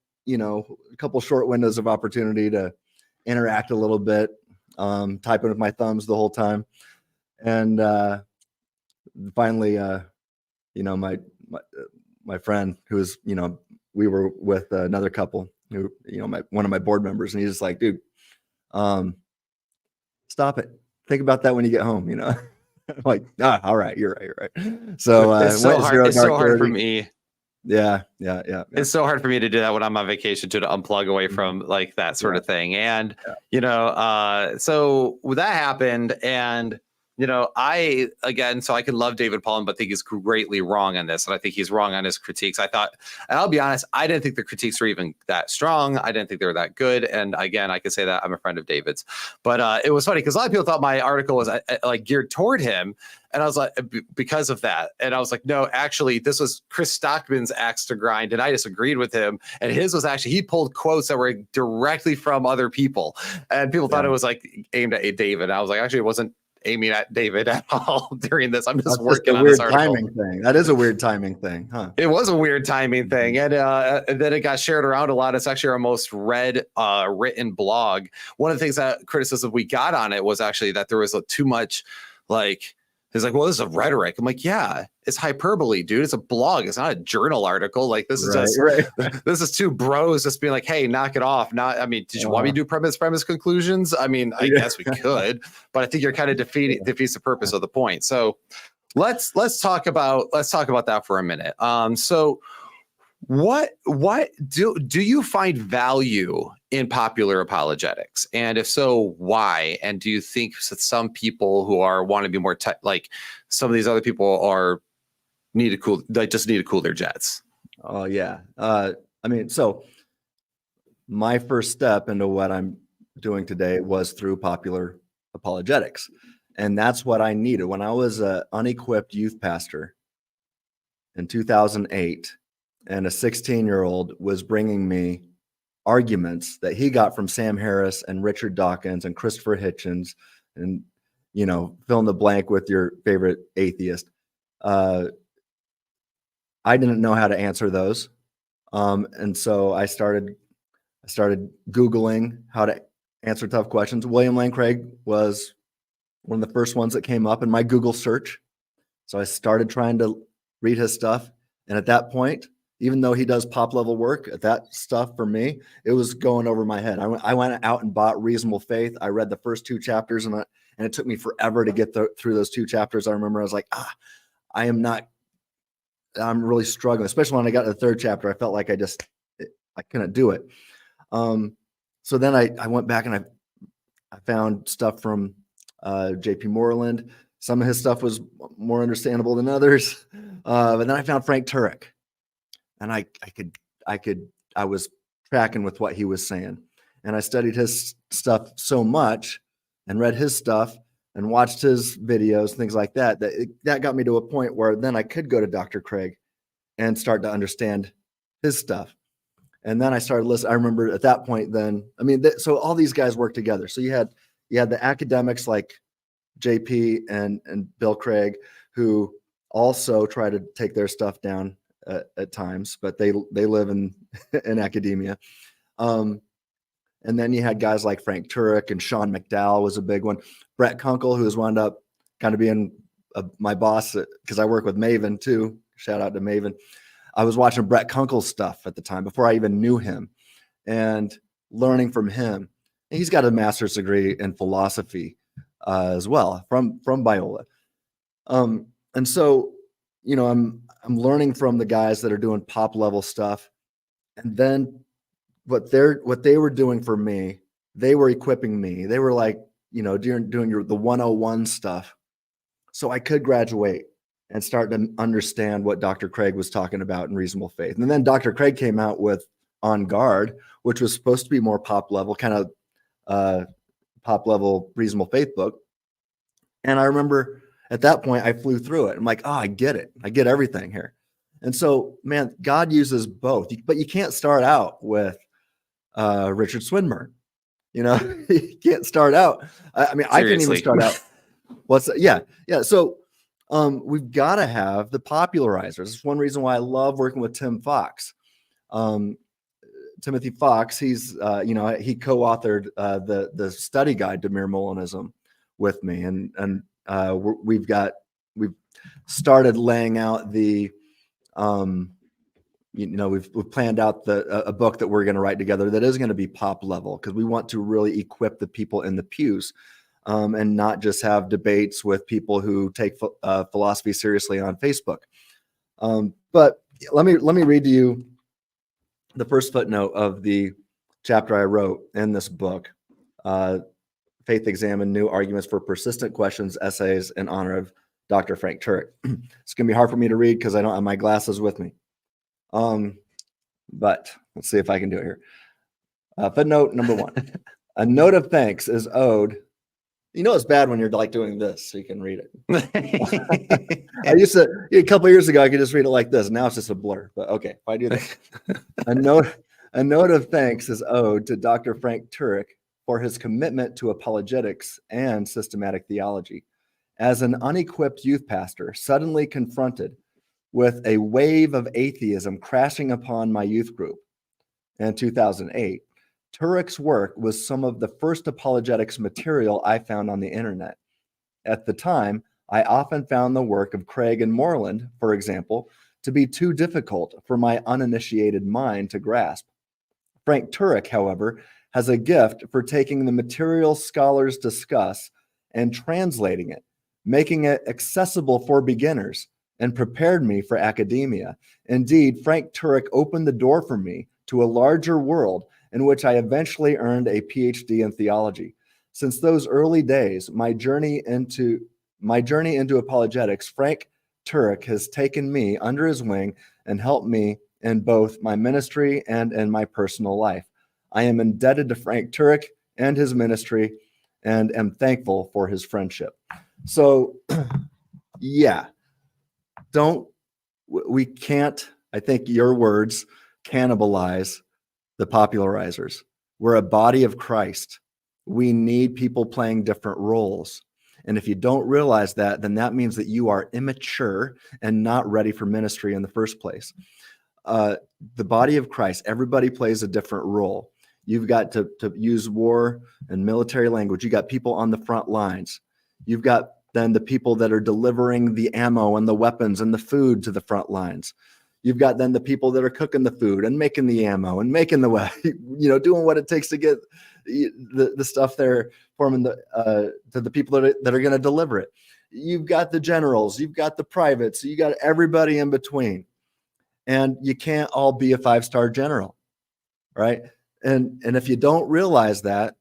short windows of opportunity to interact a little bit. Typing with my thumbs the whole time. And finally, my friend who was, we were with another couple who, one of my board members, and he's just like, dude, stop it. Think about that when you get home, Like, all right, you're right, you're right. So It's so went hard. zero It's dark so hard for 30. me. Yeah. It's so hard for me to do that when I'm on vacation to unplug away from like that sort of thing. And, so that happened. And, so I can love David Pollan, but think he's greatly wrong on this. And I think he's wrong on his critiques. And I'll be honest, I didn't think the critiques were even that strong. I didn't think they were that good. And again, I can say that I'm a friend of David's, but it was funny because a lot of people thought my article was like geared toward him. And I was like, because of that. And I was like, no, actually, this was Chris Stockman's axe to grind. And I disagreed with him. And his was actually, he pulled quotes that were directly from other people. And people thought it was like aimed at David. I was like, actually, it wasn't aiming at David at all during this. I'm just working on this article. Timing thing. That is a weird timing thing, huh? It was a weird timing thing. And then it got shared around a lot. It's actually our most read written blog. One of the things that criticism we got on it was actually that there was too much like, he's like, well, this is a rhetoric. I'm like, yeah, it's hyperbole, dude. It's a blog. It's not a journal article. Like this is this is two bros just being like, hey, knock it off. Did you want me to do premise conclusions? I mean, I guess we could, but I think you're kind of defeats the purpose of the point. So let's talk about that for a minute. So what do you find value in popular apologetics, and if so, why? And do you think that some people who want to be more like some of these other people need to cool their jets? Oh yeah. So my first step into what I'm doing today was through popular apologetics, and that's what I needed when I was an unequipped youth pastor in 2008. And a 16-year-old was bringing me arguments that he got from Sam Harris and Richard Dawkins and Christopher Hitchens, and fill in the blank with your favorite atheist. I didn't know how to answer those, and so I started Googling how to answer tough questions. William Lane Craig was one of the first ones that came up in my Google search, so I started trying to read his stuff. And at that point, even though he does pop level work, that stuff for me, it was going over my head. I went out and bought Reasonable Faith. I read the first 2 chapters, and it took me forever to get through those 2 chapters. I remember I was like, I'm really struggling, especially when I got to the 3rd chapter. I felt like I couldn't do it. So then I went back and I found stuff from J.P. Moreland. Some of his stuff was more understandable than others. But then I found Frank Turek. And I was tracking with what he was saying, and I studied his stuff so much and read his stuff and watched his videos, things like that, that got me to a point where then I could go to Dr. Craig and start to understand his stuff. And then I started listening. I remember at that point, so all these guys work together. So you had the academics like JP and Bill Craig, who also try to take their stuff down at times, but they live in academia. And then you had guys like Frank Turek, and Sean McDowell was a big one. Brett Kunkle, who has wound up kind of being my boss because I work with Maven too. Shout out to Maven. I was watching Brett Kunkle's stuff at the time before I even knew him, and learning from him. And he's got a master's degree in philosophy as well from Biola. And so, I'm learning from the guys that are doing pop level stuff. And then what they were doing for me, they were equipping me. They were like, doing the 101 stuff. So I could graduate and start to understand what Dr. Craig was talking about in Reasonable Faith. And then Dr. Craig came out with On Guard, which was supposed to be more pop level, kind of pop level Reasonable Faith book. And I remember at that point, I flew through it. I'm like, I get it. I get everything here. And so, man, God uses both, but you can't start out with Richard Swinburne. You can't start out. I can't even start out. Yeah. So we've got to have the popularizers. It's one reason why I love working with Tim Fox. Timothy Fox, he's, he co-authored the study guide to Mere Molinism with me. And we've started laying out the, we've planned out a book that we're going to write together that is going to be pop level, because we want to really equip the people in the pews. and not just have debates with people who take philosophy seriously on Facebook. But let me read to you the first footnote of the chapter I wrote in this book, Faith Examined: New Arguments for Persistent Questions, Essays in honor of Dr. Frank Turek. It's going to be hard for me to read because I don't have my glasses with me. But let's see if I can do it here. Footnote number 1. A note of thanks is owed. You know, it's bad when you're like doing this so you can read it. I used to, a couple of years ago, I could just read it like this. Now it's just a blur. But okay, if I do that. A note of thanks is owed to Dr. Frank Turek for his commitment to apologetics and systematic theology. As an unequipped youth pastor, suddenly confronted with a wave of atheism crashing upon my youth group in 2008, Turek's work was some of the first apologetics material I found on the internet. At the time, I often found the work of Craig and Moreland, for example, to be too difficult for my uninitiated mind to grasp. Frank Turek, however, has a gift for taking the material scholars discuss and translating it, making it accessible for beginners, and prepared me for academia. Indeed, Frank Turek opened the door for me to a larger world in which I eventually earned a PhD in theology. Since those early days, my journey into apologetics, Frank Turek has taken me under his wing and helped me in both my ministry and in my personal life. I am indebted to Frank Turek and his ministry and am thankful for his friendship. So, yeah, we can't, I think your words, cannibalize the popularizers. We're a body of Christ. We need people playing different roles. And if you don't realize that, then that means that you are immature and not ready for ministry in the first place. The body of Christ, everybody plays a different role. You've got to use war and military language. You got people on the front lines. You've got then the people that are delivering the ammo and the weapons and the food to the front lines. You've got then the people that are cooking the food and making the ammo and making doing what it takes to get the stuff there forming to the people that are going to deliver it. You've got the generals, you've got the privates, you got everybody in between. And you can't all be a 5-star general, right? And if you don't realize that,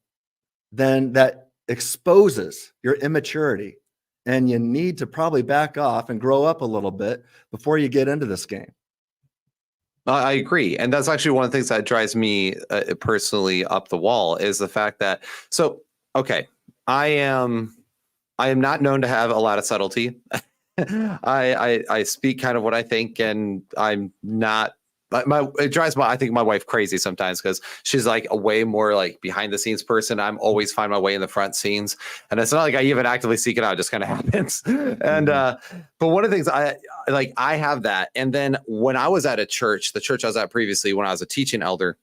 then that exposes your immaturity. And you need to probably back off and grow up a little bit before you get into this game. I agree. And that's actually one of the things that drives me personally up the wall is the fact that, I am not known to have a lot of subtlety. I speak kind of what I think, and I'm not, it drives I think my wife crazy sometimes because she's like a way more like behind the scenes person. I'm always find my way in the front scenes, and it's not like I even actively seek it out. It just kind of happens. And but one of the things I have that. And then when I was at a church, the church I was at previously, when I was a teaching elder,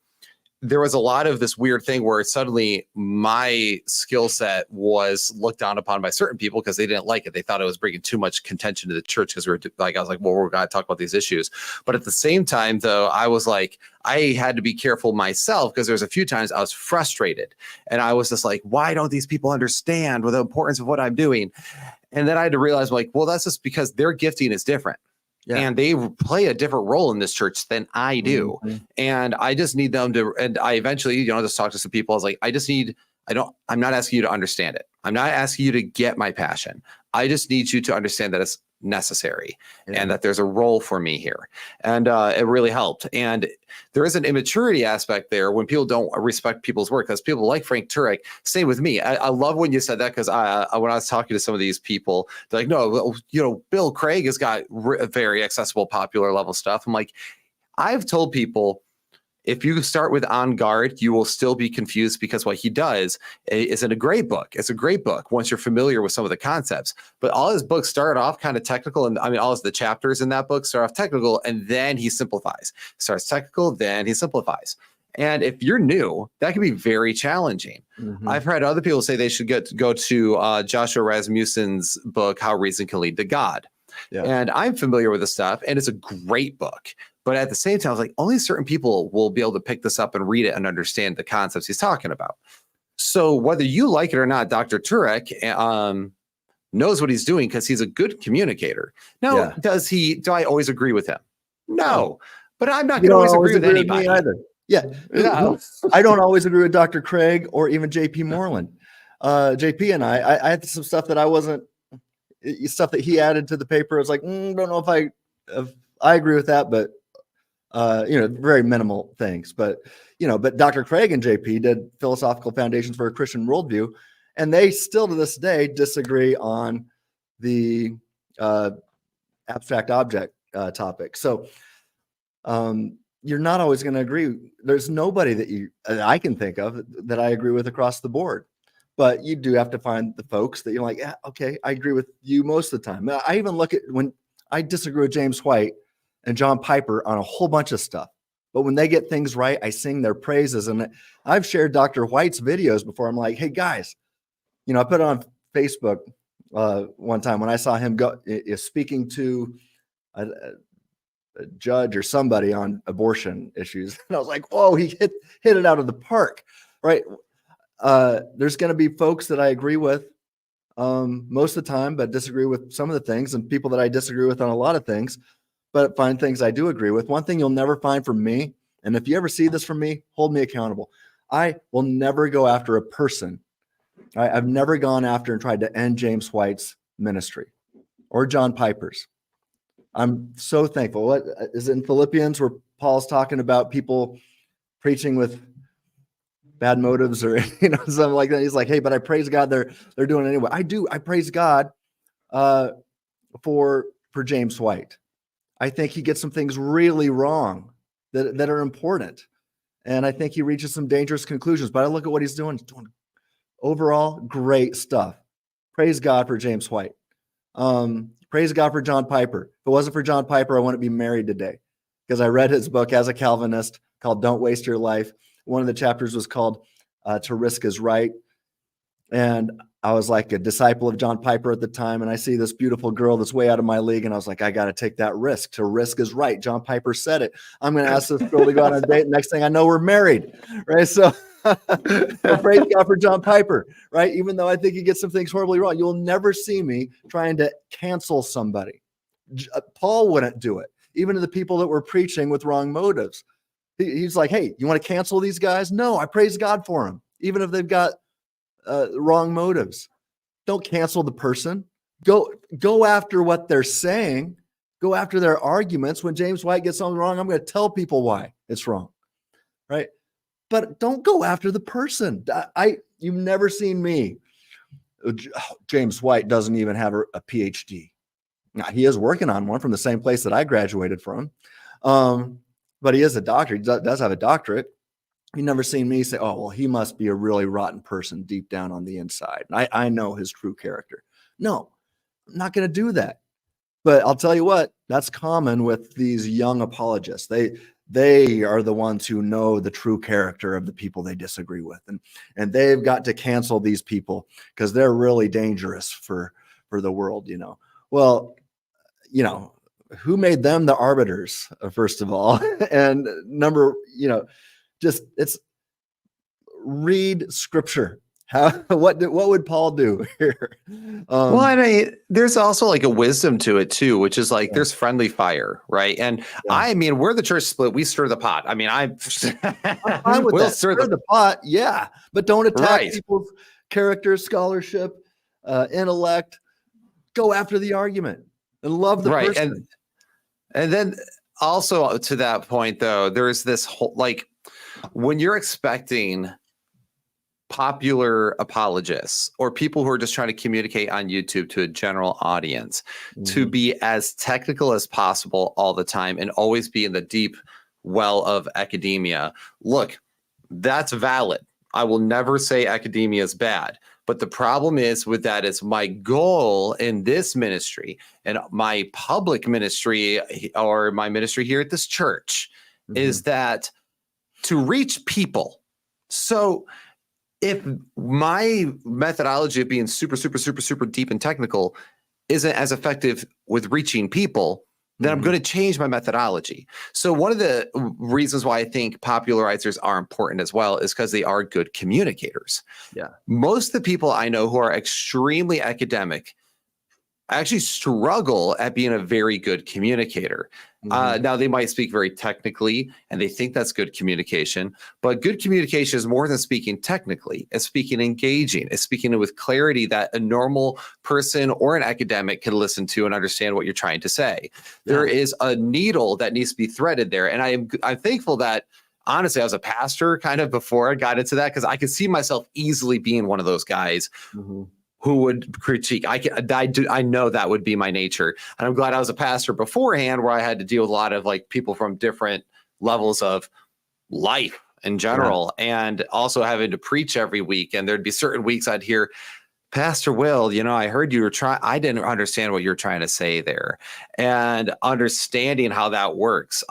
there was a lot of this weird thing where suddenly my skill set was looked down upon by certain people because they didn't like it. They thought it was bringing too much contention to the church because I was like, well, we're going to talk about these issues. But at the same time, though, I was like, I had to be careful myself because there's a few times I was frustrated and I was just like, why don't these people understand the importance of what I'm doing? And then I had to realize well, that's just because their gifting is different. Yeah. And they play a different role in this church than I do. Mm-hmm. And I just need them to, and I eventually, just talk to some people. I was like, I'm not asking you to understand it. I'm not asking you to get my passion. I just need you to understand that it's necessary and that there's a role for me here. And it really helped. And there is an immaturity aspect there when people don't respect people's work, because people like Frank Turek, same with me. I love when you said that, because when I was talking to some of these people, they're like, no, Bill Craig has got very accessible, popular level stuff. I'm like, I've told people, if you start with On Guard, you will still be confused, because what he does isn't a great book. It's a great book once you're familiar with some of the concepts. But all his books start off kind of technical. And all the chapters in that book start off technical, and then he simplifies. Starts technical, then he simplifies. And if you're new, that can be very challenging. Mm-hmm. I've heard other people say they should go to Joshua Rasmussen's book, How Reason Can Lead to God. Yeah. And I'm familiar with the stuff, and it's a great book. But at the same time, I was like, only certain people will be able to pick this up and read it and understand the concepts he's talking about. So whether you like it or not, Dr. Turek knows what he's doing because he's a good communicator. Now, do I always agree with him? No, but I'm not going to always agree with anybody. Me either. Yeah. No. I don't always agree with Dr. Craig or even JP Moreland. JP and I had some stuff that stuff that he added to the paper. I was like, don't know if I agree with that, but very minimal things. But Dr. Craig and JP did Philosophical Foundations for a Christian Worldview, and they still to this day disagree on the abstract object topic. So you're not always going to agree. There's nobody that I can think of that I agree with across the board. But you do have to find the folks that you're like, yeah, okay, I agree with you most of the time. I even look at when I disagree with James White and John Piper on a whole bunch of stuff. But when they get things right, I sing their praises. And I've shared Dr. White's videos before. I'm like, hey, guys, I put it on Facebook one time when I saw him speaking to a judge or somebody on abortion issues. And I was like, whoa, he hit it out of the park, right? There's going to be folks that I agree with most of the time, but disagree with some of the things, and people that I disagree with on a lot of things, but find things I do agree with. One thing you'll never find from me, and if you ever see this from me, hold me accountable. I will never go after a person. I've never gone after and tried to end James White's ministry or John Piper's. I'm so thankful. What is it in Philippians where Paul's talking about people preaching with bad motives or something like that? He's like, hey, but I praise God they're doing it anyway. I praise God for James White. I think he gets some things really wrong that are important, and I think he reaches some dangerous conclusions. But I look at what he's doing overall great stuff. Praise God for James White. Praise God for John Piper. If it wasn't for John Piper, I wouldn't be married today, because I read his book as a Calvinist called Don't Waste Your Life. One of the chapters was called To Risk is Right. And I was like a disciple of John Piper at the time, and I see this beautiful girl that's way out of my league, and I was like, I got to take that risk. To risk is right. John Piper said it. I'm going to ask this girl to go out on a date. Next thing I know, we're married, right? So praise God for John Piper, right? Even though I think he gets some things horribly wrong, you'll never see me trying to cancel somebody. Paul wouldn't do it, even to the people that were preaching with wrong motives. He's like, hey, you want to cancel these guys? No, I praise God for them, even if they've got wrong motives. Don't cancel the person. Go after what they're saying. Go after their arguments. When James White gets something wrong, I'm going to tell people why it's wrong, right? But don't go after the person. You've never seen me. James White doesn't even have a PhD. Now, he is working on one from the same place that I graduated from. But he is a doctor. He does have a doctorate. You've never seen me say, oh, well, he must be a really rotten person deep down on the inside. I know his true character. No, I'm not going to do that. But I'll tell you what, that's common with these young apologists. They are the ones who know the true character of the people they disagree with. And they've got to cancel these people because they're really dangerous for the world, Well, who made them the arbiters, first of all? And it's read scripture. What would Paul do here? Well, I mean, there's also like a wisdom to it too, which is like there's friendly fire, right? And I mean, we're the church split. We stir the pot. I mean, I'm fine with that. Stir the pot, yeah, but don't attack people's character, scholarship, intellect. Go after the argument and love the person. And then also to that point, though, there's this whole when you're expecting popular apologists or people who are just trying to communicate on YouTube to a general audience to be as technical as possible all the time and always be in the deep well of academia. Look, that's valid. I will never say academia is bad. But the problem is with that is my goal in this ministry and my public ministry or my ministry here at this church is that to reach people. So if my methodology of being super, super, super, super deep and technical isn't as effective with reaching people, then I'm going to change my methodology. So one of the reasons why I think popularizers are important as well is because they are good communicators. Yeah. Most of the people I know who are extremely academic actually struggle at being a very good communicator. Now, they might speak very technically, and they think that's good communication. But good communication is more than speaking technically. It's speaking engaging. It's speaking with clarity that a normal person or an academic can listen to and understand what you're trying to say. Yeah. There is a needle that needs to be threaded there. And I'm thankful that, honestly, I was a pastor kind of before I got into that, because I could see myself easily being one of those guys who would critique. I know that would be my nature. And I'm glad I was a pastor beforehand, where I had to deal with a lot of like people from different levels of life in general, and also having to preach every week. And there'd be certain weeks I'd hear, Pastor Will, I heard you were trying, I didn't understand what you're trying to say there, and understanding how that works.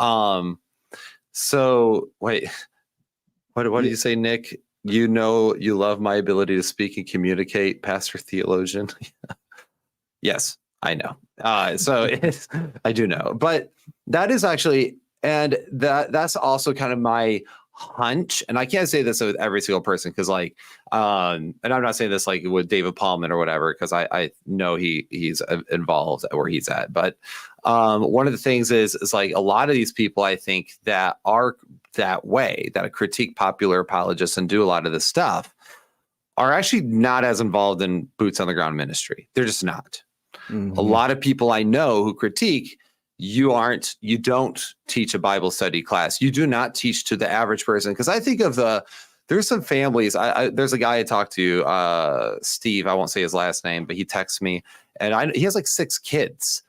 So wait, what did you say, Nick? You love my ability to speak and communicate, Pastor Theologian. Yes, I know. I do know, but that is actually, and that's also kind of my hunch. And I can't say this with every single person, because and I'm not saying this like with David Paulman or whatever, because I know he's involved where he's at. But one of the things is like a lot of these people, I think, that are that way, that critique popular apologists and do a lot of this stuff, are actually not as involved in boots on the ground ministry. They're just not. A lot of people I know who critique, you don't teach a Bible study class. You do not teach to the average person. Because I think of there's some families. There's a guy I talked to, Steve, I won't say his last name, but he texts me, and he has like 6 kids.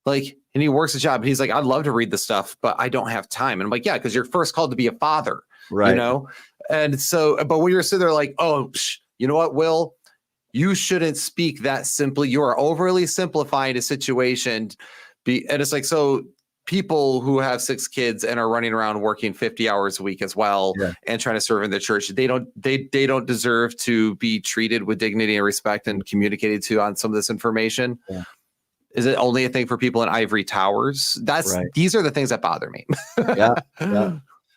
And he works a job. And he's like, I'd love to read the stuff, but I don't have time. And I'm like, yeah, because you're first called to be a father, right? And so, but when you're sitting there like, oh, you know what, Will, you shouldn't speak that simply. You are overly simplifying a situation. And it's like, so people who have 6 kids and are running around working 50 hours a week as well, and trying to serve in the church, they don't deserve to be treated with dignity and respect and communicated to on some of this information. Yeah. Is it only a thing for people in ivory towers? These are the things that bother me. Yeah.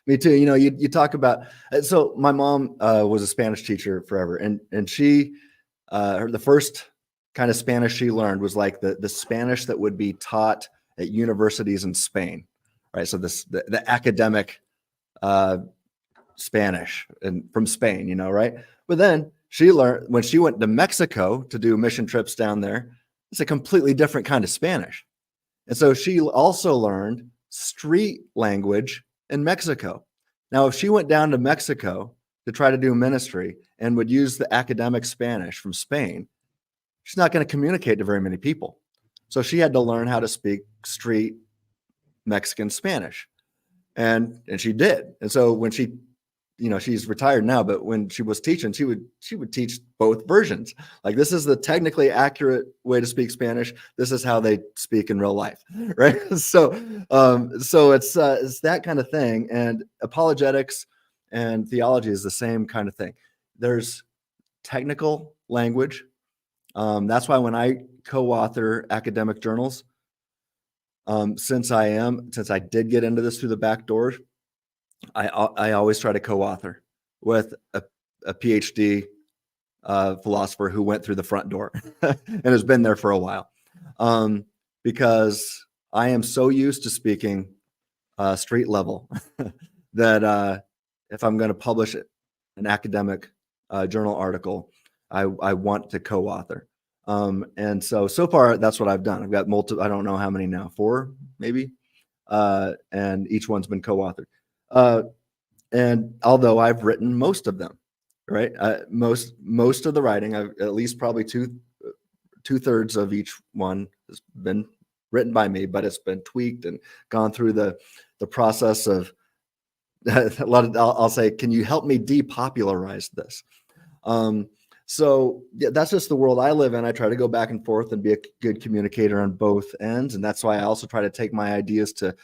Me too. You talk about, so my mom was a Spanish teacher forever, and she, the first kind of Spanish she learned was like the Spanish that would be taught at universities in Spain, right? So the academic Spanish and from Spain, right? But then she learned, when she went to Mexico to do mission trips down there, it's a completely different kind of Spanish. And so she also learned street language in Mexico. Now, if she went down to Mexico to try to do ministry and would use the academic Spanish from Spain, she's not going to communicate to very many people. So she had to learn how to speak street Mexican Spanish. And she did. And so when she, she's retired now, but when she was teaching, she would teach both versions. Like, this is the technically accurate way to speak Spanish. This is how they speak in real life, right? So it's that kind of thing. And apologetics and theology is the same kind of thing. There's technical language. That's why when I co-author academic journals, since I did get into this through the back door, I always try to co-author with a PhD philosopher who went through the front door and has been there for a while, because I am so used to speaking street level that if I'm going to publish an academic journal article, I want to co-author. And so far, that's what I've done. I've got multiple, I don't know how many now, 4 maybe, and each one's been co-authored. And although I've written most of them, right? Most of the writing, I've at least probably 2/3 of each one has been written by me, but it's been tweaked and gone through the process of a lot of, I'll say, can you help me depopularize this? So yeah, that's just the world I live in. I try to go back and forth and be a good communicator on both ends. And that's why I also try to take my ideas to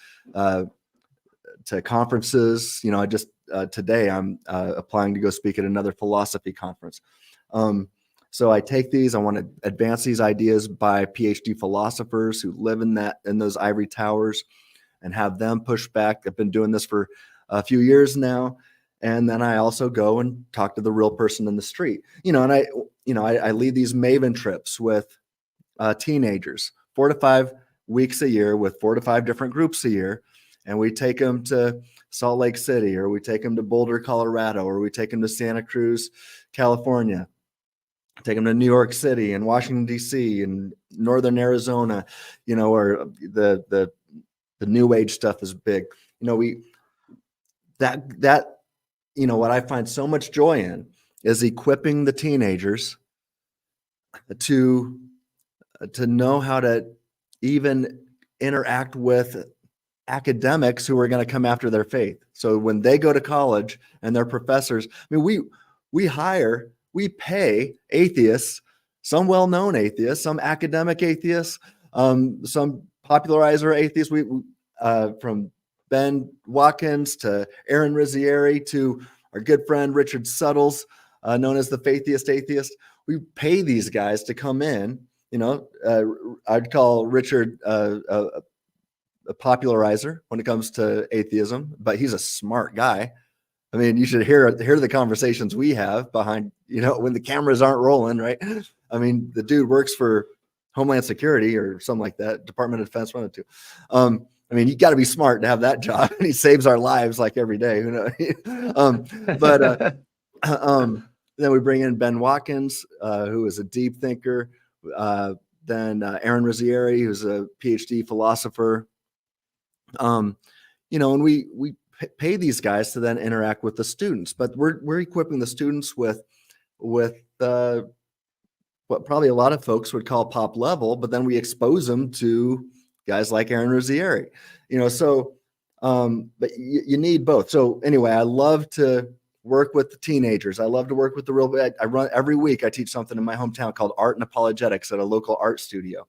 conferences. I just, today I'm applying to go speak at another philosophy conference. So I take these, I want to advance these ideas by PhD philosophers who live in those ivory towers and have them push back. I've been doing this for a few years now. And then I also go and talk to the real person in the street, and I lead these Maven trips with teenagers, 4 to 5 weeks a year with 4 to 5 different groups a year. And we take them to Salt Lake City, or we take them to Boulder, Colorado, or we take them to Santa Cruz, California, take them to New York City and Washington, D.C. and Northern Arizona, where the new age stuff is big. What I find so much joy in is equipping the teenagers to know how to even interact with academics who are going to come after their faith. So when they go to college and their professors, we pay atheists, some well-known atheists, some academic atheists, some popularizer atheists. We from Ben Watkins to Aaron Rizzieri to our good friend Richard Suttles, known as the Faithiest Atheist. We pay these guys to come in. I'd call Richard a popularizer when it comes to atheism, but he's a smart guy. I mean, you should hear the conversations we have behind, when the cameras aren't rolling, right? I mean, the dude works for Homeland Security or something like that, Department of Defense, one of the two. I mean, you got to be smart to have that job. And he saves our lives like every day. Then we bring in Ben Watkins, who is a deep thinker. Then Aaron Rizzieri, who's a PhD philosopher. And we pay these guys to then interact with the students, but we're equipping the students with what probably a lot of folks would call pop level, but then we expose them to guys like Aaron Rizzieri, but you need both. So anyway, I love to work with the teenagers. I love to work with I run every week. I teach something in my hometown called Art and Apologetics at a local art studio.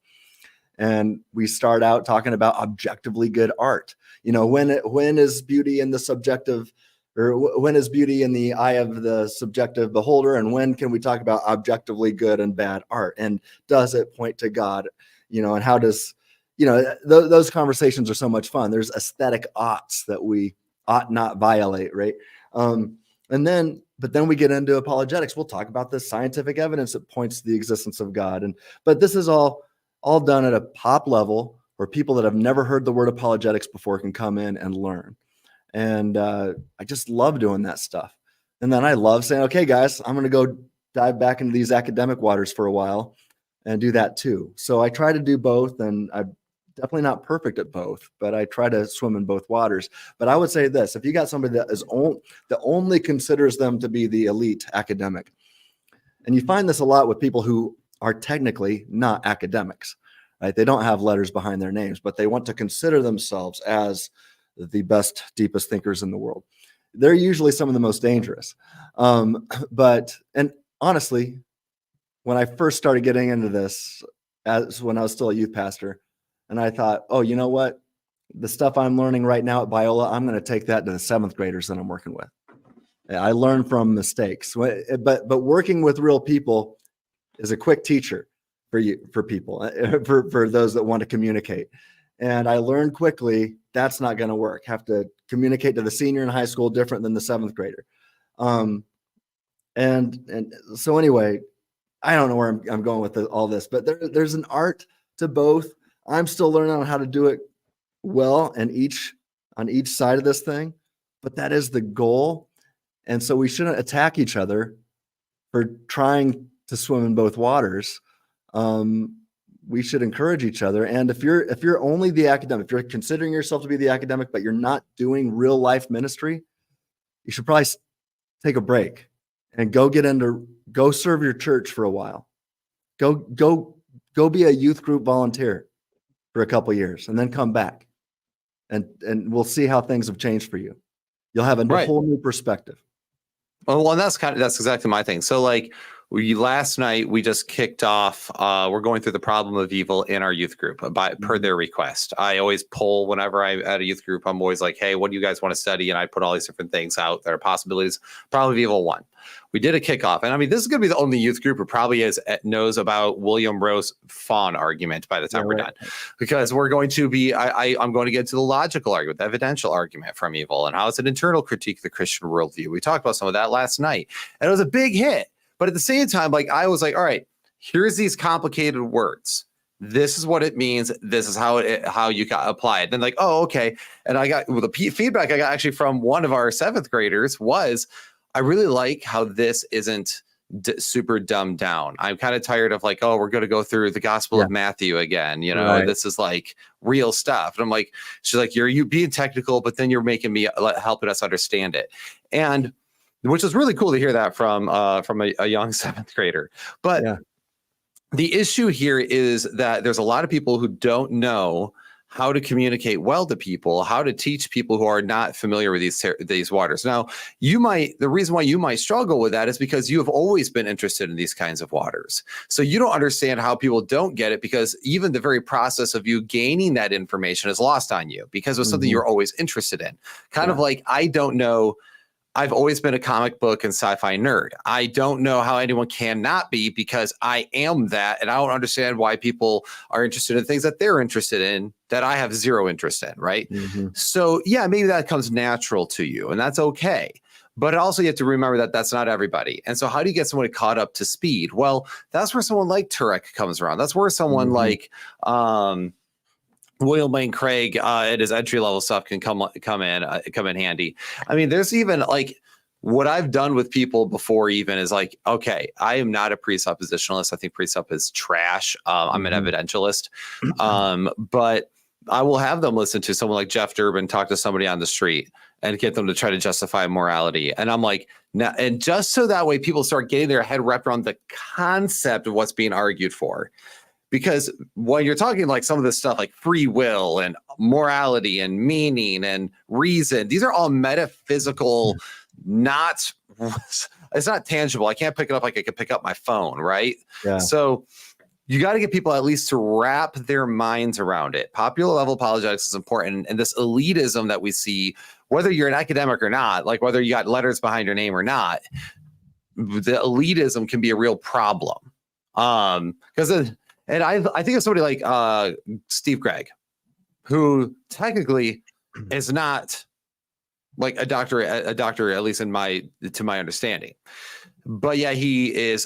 And we start out talking about objectively good art. When is beauty in the subjective, or when is beauty in the eye of the subjective beholder? And when can we talk about objectively good and bad art? And does it point to God? And how does, those conversations are so much fun. There's aesthetic oughts that we ought not violate, right? But then we get into apologetics. We'll talk about the scientific evidence that points to the existence of God. But this is all done at a pop level where people that have never heard the word apologetics before can come in and learn. And I just love doing that stuff. And then I love saying, okay, guys, I'm going to go dive back into these academic waters for a while and do that too. So I try to do both, and I'm definitely not perfect at both, but I try to swim in both waters. But I would say this: if you got somebody that only considers them to be the elite academic, and you find this a lot with people who are technically not academics, right? They don't have letters behind their names, but they want to consider themselves as the best, deepest thinkers in the world. They're usually some of the most dangerous. And honestly, when I first started getting into this, when I was still a youth pastor, and I thought, oh, you know what? The stuff I'm learning right now at Biola, I'm going to take that to the 7th graders that I'm working with. I learn from mistakes, but working with real people is a quick teacher for people, for those that want to communicate. And I learned quickly that's not going to work. Have to communicate to the senior in high school different than the 7th grader. And so anyway, I don't know where I'm going with all this, but there's an art to both. I'm still learning on how to do it well on each side of this thing, but that is the goal. And so we shouldn't attack each other for trying to swim in both waters. We should encourage each other. And if you're only the academic, if you're considering yourself to be the academic, but you're not doing real life ministry, you should probably take a break and go serve your church for a while. Go be a youth group volunteer for a couple of years and then come back, and we'll see how things have changed for you. You'll have a whole new perspective. Well, and that's exactly my thing. So like last night we just kicked off. We're going through the problem of evil in our youth group per their request. I always poll whenever I'm at a youth group. I'm always like, hey, what do you guys want to study? And I put all these different things out that are possibilities. Problem of evil 1. We did a kickoff, and I mean, this is going to be the only youth group who probably knows about William Rowe's fawn argument by the time we're done, because we're going to be. I'm going to get to the logical argument, the evidential argument from evil, and how it's an internal critique of the Christian worldview. We talked about some of that last night, and it was a big hit. But at the same time, like I was like, all right, here's these complicated words. This is what it means. This is how you got apply it. Then like, oh, okay. And I got the feedback I got actually from one of our 7th graders was, I really like how this isn't super dumbed down. I'm kind of tired of like, oh, we're going to go through the Gospel of Matthew again. You know, this is like real stuff. And I'm like, she's like, you being technical, but then you're making me helping us understand it. And which is really cool to hear that from a young 7th grader. But the issue here is that there's a lot of people who don't know how to communicate well to people, how to teach people who are not familiar with these waters. Now, the reason why you might struggle with that is because you have always been interested in these kinds of waters. So you don't understand how people don't get it, because even the very process of you gaining that information is lost on you because it was something you're always interested in. Kind of like, I don't know. I've always been a comic book and sci-fi nerd. I don't know how anyone cannot be, because I am that, and I don't understand why people are interested in things that they're interested in that I have zero interest in, right? So yeah, maybe that comes natural to you, and that's okay. But also you have to remember that that's not everybody. And so how do you get someone caught up to speed? Well, that's where someone like Turek comes around. That's where someone like William Lane Craig at his entry level stuff can come in handy. I mean, there's even like what I've done with people before even is like, okay, I am not a presuppositionalist. I think presupp is trash. I'm an evidentialist. But I will have them listen to someone like Jeff Durbin talk to somebody on the street and get them to try to justify morality. And I'm like, now, and just so that way people start getting their head wrapped around the concept of what's being argued for. Because when you're talking like some of this stuff like free will and morality and meaning and reason, these are all metaphysical, it's not tangible. I can't pick it up like I could pick up my phone, right? So you got to get people at least to wrap their minds around it. Popular level apologetics is important. And this elitism that we see, whether you're an academic or not, like whether you got letters behind your name or not, the elitism can be a real problem. And I think of somebody like Steve Gregg, who technically is not like a doctor, at least to my understanding. But yeah, he is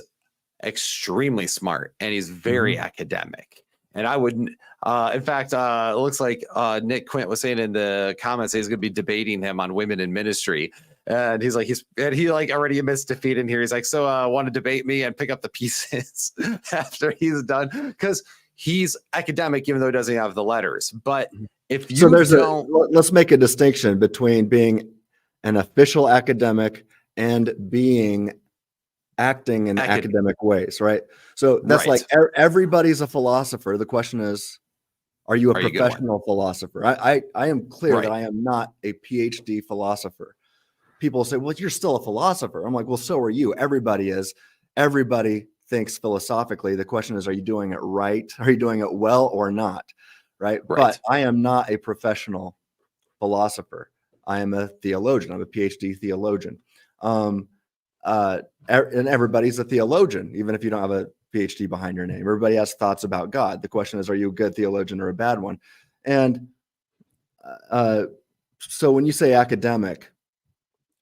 extremely smart and he's very academic. And I wouldn't, in fact, it looks like Nick Quint was saying in the comments, he's going to be debating him on women in ministry. And he's like, he already admits defeat in here. He's like, so want to debate me and pick up the pieces after he's done, because he's academic, even though he doesn't have the letters. But if you let's make a distinction between being an official academic and acting in academic ways, right? So that's like everybody's a philosopher. The question is, are you a professional philosopher? I am clear that I am not a PhD philosopher. People say, well, you're still a philosopher. I'm like, well, so are you. Everybody is. Everybody thinks philosophically. The question is, are you doing it right? Are you doing it well or not? Right. But I am not a professional philosopher. I am a theologian. I'm a PhD theologian. And everybody's a theologian, even if you don't have a PhD behind your name. Everybody has thoughts about God. The question is, are you a good theologian or a bad one? And so when you say academic,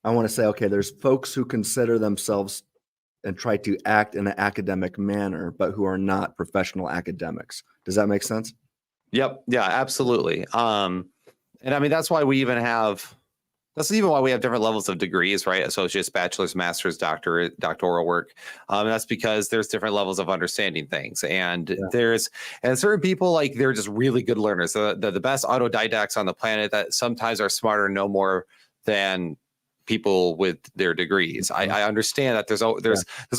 I want to say, okay, there's folks who consider themselves and try to act in an academic manner, but who are not professional academics. Does that make sense? Yep. Yeah, absolutely. And I mean, that's why we even have, why we have different levels of degrees, right? Associates, bachelor's, master's, doctoral work. That's because there's different levels of understanding things. And and certain people, like, they're just really good learners. The best autodidacts on the planet that sometimes are smarter, no more than people with their degrees. I understand that there's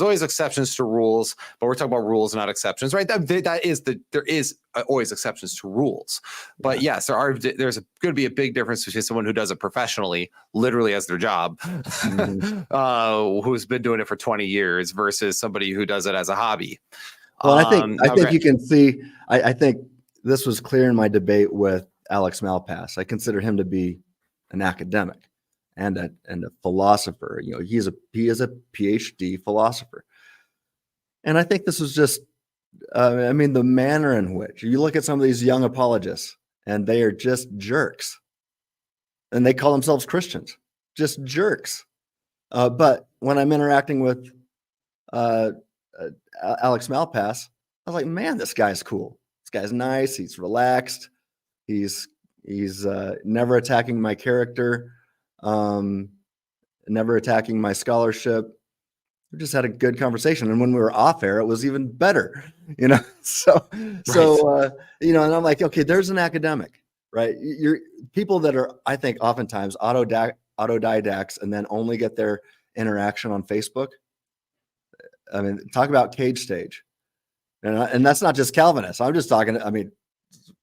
always exceptions to rules, but we're talking about rules, not exceptions, right? There is always exceptions to rules, but yes, there's going to be a big difference between someone who does it professionally, literally as their job, who's been doing it for 20 years versus somebody who does it as a hobby. Well, I think you can see, I think this was clear in my debate with Alex Malpass. I consider him to be an academic and a philosopher. You know, he is a PhD philosopher. And I think this was just, I mean, the manner in which you look at some of these young apologists and they are just jerks and they call themselves Christians, just jerks. But when I'm interacting with Alex Malpass, I was like, man, this guy's cool. This guy's nice. He's relaxed. He's never attacking my character, never attacking my scholarship. We just had a good conversation, and when we were off air, it was even better. You know, so you know, and I'm like, okay, there's an academic, right? You're people that are, I think, oftentimes autodidacts, and then only get their interaction on Facebook. I mean, talk about cage stage, and that's not just Calvinists. I'm just talking. I mean,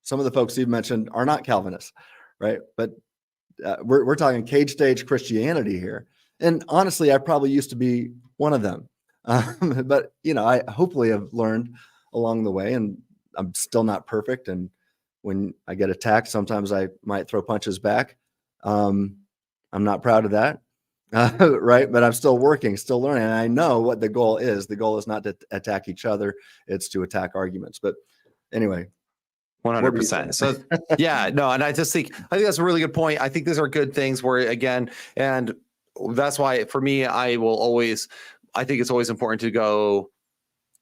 some of the folks you've mentioned are not Calvinists, right? But we're talking cage stage Christianity here. And honestly, I probably used to be one of them, but you know, I hopefully have learned along the way, and I'm still not perfect. And when I get attacked, sometimes I might throw punches back. I'm not proud of that. Right. But I'm still working, still learning. And I know what the goal is. The goal is not to attack each other. It's to attack arguments. But anyway. 100%. So yeah, no. And I think that's a really good point. I think these are good things where, again, and that's why for me, I think it's always important to go,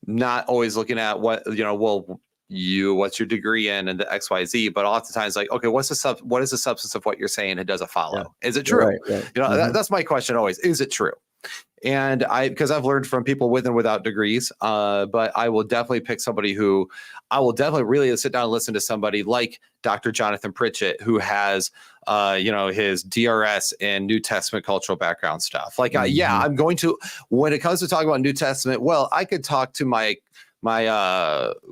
not always looking at what, you know, well, what's your degree in and the XYZ, but oftentimes like, okay, what is the substance of what you're saying? It doesn't follow. Yeah. Is it true? Right. You know, that's my question always. Is it true? And because I've learned from people with and without degrees, but I will definitely pick somebody who I will definitely really sit down and listen to somebody like Dr. Jonathan Pritchett, who has, you know, his DRS in New Testament cultural background stuff. Like, yeah, I'm going to, when it comes to talking about New Testament, well, I could talk to my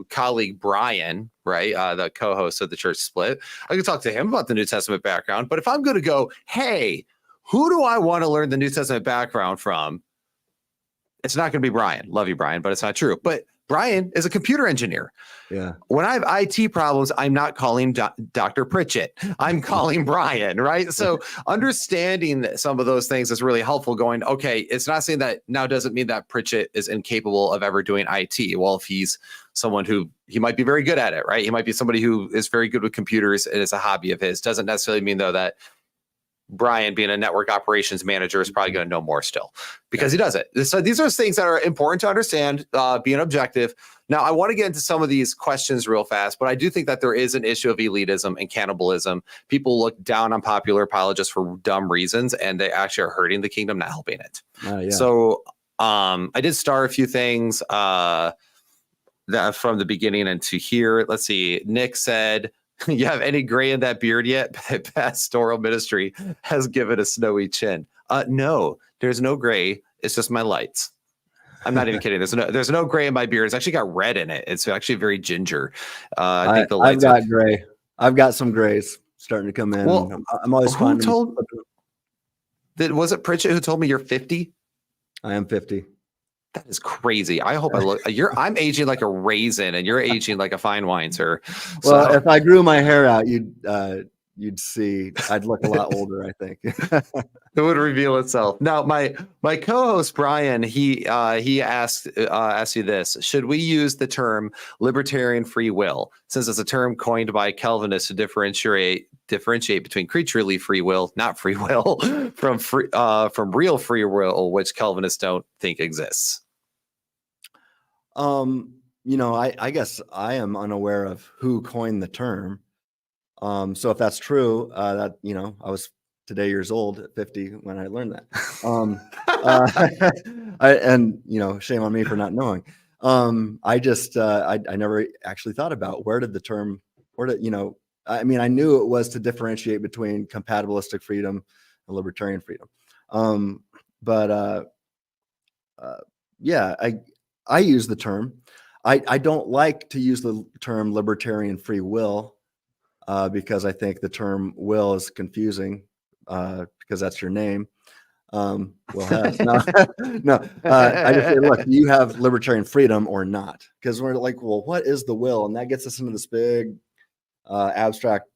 colleague, Brian, right? The co-host of the Church Split. I could talk to him about the New Testament background, but if I'm going to go, hey, who do I want to learn the New Testament background from? It's not going to be Brian. Love you, Brian, but it's not true. But Brian is a computer engineer. Yeah. When I have IT problems, I'm not calling Dr. Pritchett. I'm calling Brian, right? So understanding some of those things is really helpful. Going, okay, it's not saying that now doesn't mean that Pritchett is incapable of ever doing IT. Well, if he's someone who, he might be very good at it, right? He might be somebody who is very good with computers and it's a hobby of his. Doesn't necessarily mean, though, that Brian, being a network operations manager, is probably going to know more still because he does it. So these are things that are important to understand, being objective. Now, I want to get into some of these questions real fast, but I do think that there is an issue of elitism and cannibalism. People look down on popular apologists for dumb reasons, and they actually are hurting the kingdom, not helping it. Yeah. So I did start a few things that from the beginning and to here. Let's see. Nick said, you have any gray in that beard yet? Pastoral ministry has given a snowy chin. No, there's no gray. It's just my lights. I'm not even kidding. There's no gray in my beard. It's actually got red in it. It's actually very ginger. I think the lights. I've got gray. I've got some grays starting to come in. Well, I'm always finding. Was it Pritchett who told me you're 50? I am 50. That is crazy. I hope I look. I'm aging like a raisin, and you're aging like a fine wine, sir. Well, if I grew my hair out, you'd see I'd look a lot older, I think. It would reveal itself. Now, my co-host Brian, he asked you this: should we use the term libertarian free will, since it's a term coined by Calvinists to differentiate between creaturely free will, not free will, from real free will, which Calvinists don't think exists? You know, I guess I am unaware of who coined the term. So if that's true, that, you know, I was today years old at 50 when I learned that. And you know, shame on me for not knowing. I just I never actually thought about where did the term, you know, I mean, I knew it was to differentiate between compatibilistic freedom and libertarian freedom. But yeah, I use the term. I don't like to use the term libertarian free will because I think the term will is confusing because that's your name. Will Hess. No, no. I just say, look, do you have libertarian freedom or not? Because we're like, well, what is the will? And that gets us into this big abstract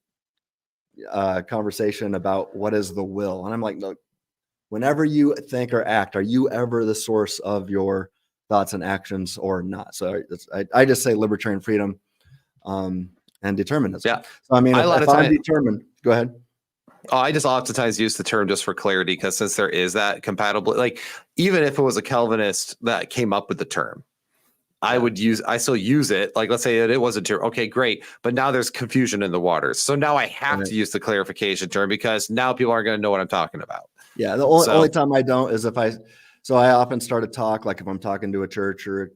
conversation about what is the will. And I'm like, look, whenever you think or act, are you ever the source of your thoughts and actions or not? So I just say libertarian freedom and determinism. Yeah. So I mean, if I'm time, determined, go ahead. I just oftentimes use the term just for clarity, because since there is that compatible, like even if it was a Calvinist that came up with the term, I still use it. Like, let's say that it was a term. Okay, great. But now there's confusion in the waters. So now I have to use the clarification term because now people aren't going to know what I'm talking about. Yeah. The only time I don't is I often start a talk, like if I'm talking to a church or a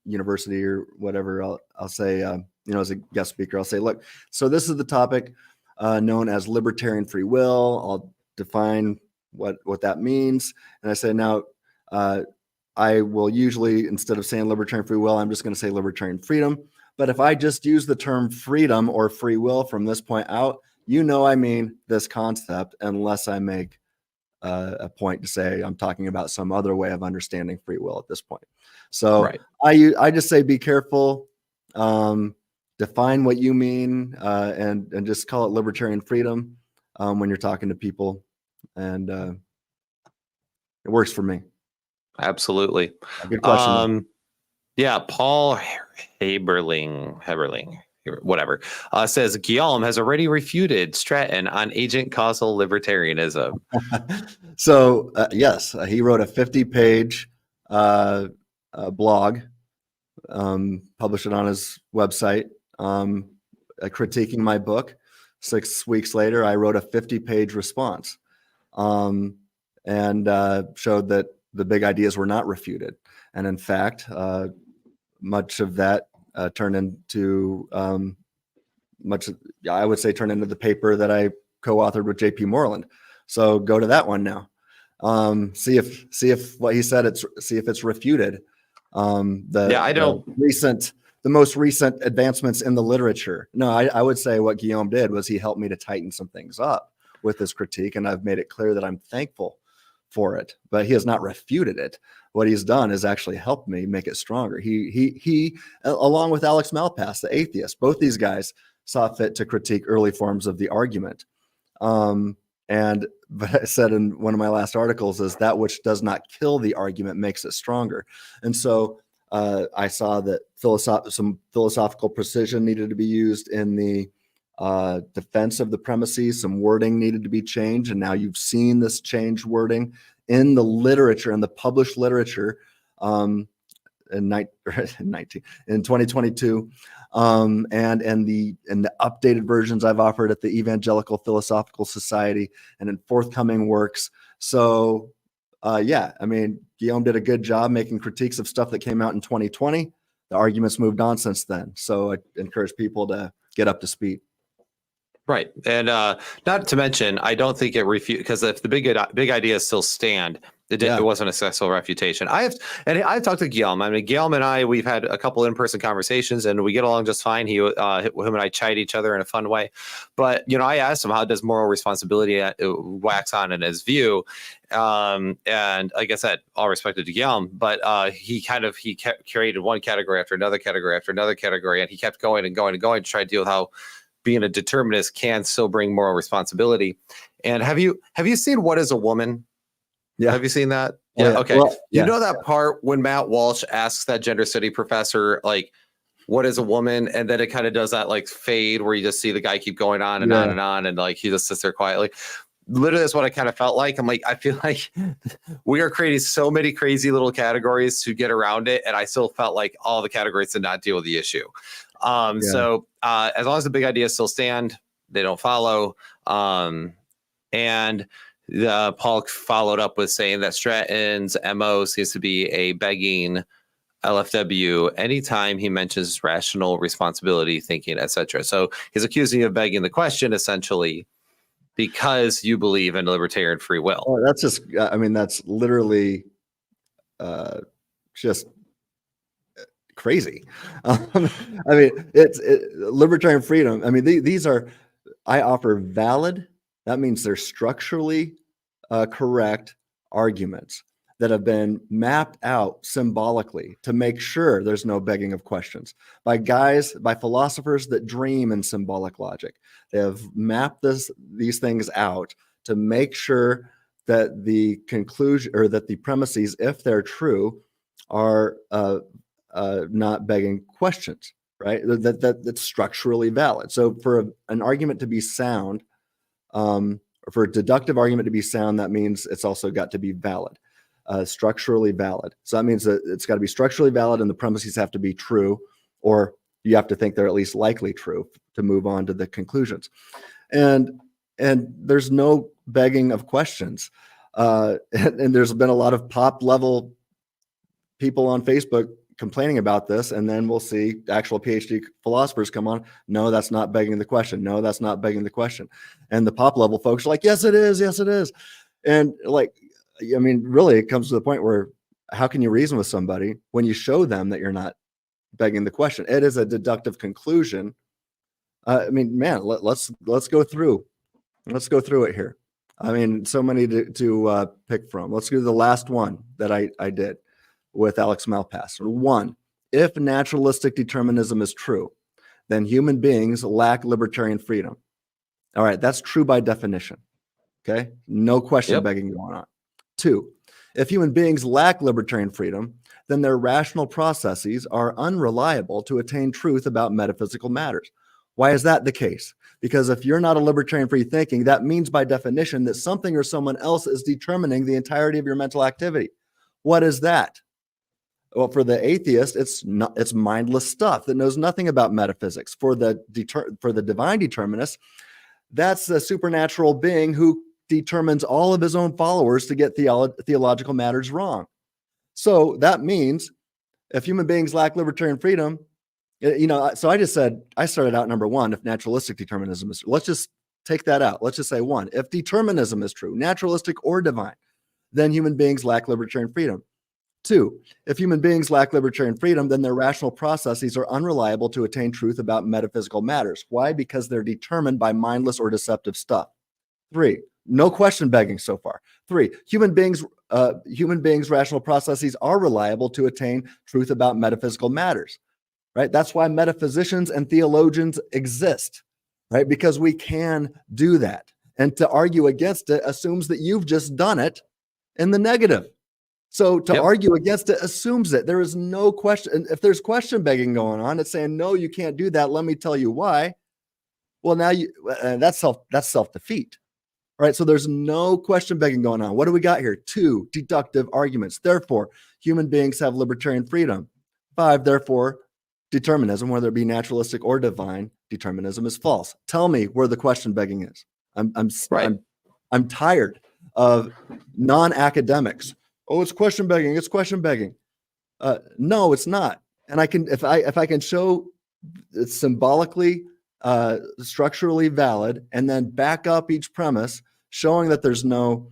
university or whatever, I'll say, as a guest speaker, I'll say, look, so this is the topic known as libertarian free will. I'll define what that means. And I say, now, I will usually, instead of saying libertarian free will, I'm just going to say libertarian freedom. But if I just use the term freedom or free will from this point out, I mean this concept, unless I make a point to say I'm talking about some other way of understanding free will at this point. So right. I just say, be careful, define what you mean, and just call it libertarian freedom when you're talking to people. And it works for me. Absolutely. Good question. Yeah, Paul Heberling, whatever, says Guillaume has already refuted Stratton on agent causal libertarianism. So yes, he wrote a 50-page blog, published it on his website, critiquing my book. 6 weeks later, I wrote a 50-page response, and showed that the big ideas were not refuted. And in fact, much of that turned into I would say turned into the paper that I co-authored with JP Moreland. So go to that one now. See if what he said, see if it's refuted. The most recent advancements in the literature. No, I would say what Guillaume did was he helped me to tighten some things up with his critique, and I've made it clear that I'm thankful for it, but he has not refuted it. What he's done is actually helped me make it stronger. He along with Alex Malpass, the atheist, both these guys saw fit to critique early forms of the argument. But I said in one of my last articles is that which does not kill the argument makes it stronger. And so I saw that some philosophical precision needed to be used in the defense of the premises. Some wording needed to be changed, and now you've seen this changed wording in the literature, in the published literature, in 2022, and in the updated versions I've offered at the Evangelical Philosophical Society and in forthcoming works. So I mean, Guillaume did a good job making critiques of stuff that came out in 2020. The arguments moved on since then. So I encourage people to get up to speed. Right. And not to mention, I don't think it refutes, because if the big ideas still stand, it wasn't a successful refutation. I've talked to Guillaume. I mean, Guillaume and I, we've had a couple in-person conversations and we get along just fine. Him and I chide each other in a fun way. But, I asked him, how does moral responsibility wax on in his view? And like I said, all respect to Guillaume, but he kept created one category after another category after another category. And he kept going and going and going to try to deal with how being a determinist can still bring moral responsibility. And have you seen What is a Woman? Yeah. Have you seen that? Yeah. Yeah. Okay. Well, you know that part when Matt Walsh asks that gender study professor, like, what is a woman? And then it kind of does that like fade where you just see the guy keep going on and on and on. And like, he just sits there quietly. Literally, that's what I kind of felt like. I'm like, I feel like we are creating so many crazy little categories to get around it. And I still felt like all the categories did not deal with the issue. So as long as the big ideas still stand, they don't follow. And Paul followed up with saying that Stratton's MO seems to be a begging LFW anytime he mentions rational responsibility thinking, etc. So he's accusing you of begging the question, essentially. because you believe in libertarian free will. Oh, that's just, I mean, that's literally just crazy. I mean, it's libertarian freedom. I mean, these are, I offer valid, that means they're structurally correct arguments that have been mapped out symbolically to make sure there's no begging of questions by philosophers that dream in symbolic logic. They have mapped these things out to make sure that the conclusion, or that the premises, if they're true, are not begging questions, right? That's structurally valid. So for an argument to be sound, or for a deductive argument to be sound, that means it's also got to be valid, structurally valid. So that means that it's got to be structurally valid and the premises have to be true, or you have to think they're at least likely true to move on to the conclusions. And there's no begging of questions. And there's been a lot of pop level people on Facebook complaining about this, and then we'll see actual PhD philosophers come on. No, that's not begging the question. No, that's not begging the question. And the pop level folks are like, yes, it is. Yes, it is. And like, I mean, really, it comes to the point where how can you reason with somebody when you show them that you're not begging the question? It is a deductive conclusion. I mean, man, let's go through. Let's go through it here. I mean, so many to pick from. Let's do the last one that I did with Alex Malpass. 1, if naturalistic determinism is true, then human beings lack libertarian freedom. All right, that's true by definition. Okay, no question begging going on. 2, if human beings lack libertarian freedom, then their rational processes are unreliable to attain truth about metaphysical matters. Why is that the case? Because if you're not a libertarian free thinking, that means by definition that something or someone else is determining the entirety of your mental activity. What is that? Well, for the atheist, it's mindless stuff that knows nothing about metaphysics. For the divine determinist, that's a supernatural being who determines all of his own followers to get theological matters wrong. So that means if human beings lack libertarian freedom, so I just said, I started out number 1, if naturalistic determinism is, let's just take that out. Let's just say 1, if determinism is true, naturalistic or divine, then human beings lack libertarian freedom. 2, if human beings lack libertarian freedom, then their rational processes are unreliable to attain truth about metaphysical matters. Why? Because they're determined by mindless or deceptive stuff. 3, no question begging so far. 3, human beings' rational processes are reliable to attain truth about metaphysical matters, right? That's why metaphysicians and theologians exist, right? Because we can do that. And to argue against it assumes that you've just done it in the negative. So to argue against it assumes it. There is no question. If there's question begging going on, it's saying, no, you can't do that. Let me tell you why. Well, now that's self-defeat. All right. So there's no question begging going on. What do we got here? 2 deductive arguments. Therefore, human beings have libertarian freedom. 5, therefore, determinism, whether it be naturalistic or divine determinism, is false. Tell me where the question begging is. I'm tired of non-academics. Oh, it's question begging. It's question begging. No, it's not. And I can, if I can show it's symbolically, structurally valid, and then back up each premise, showing that there's no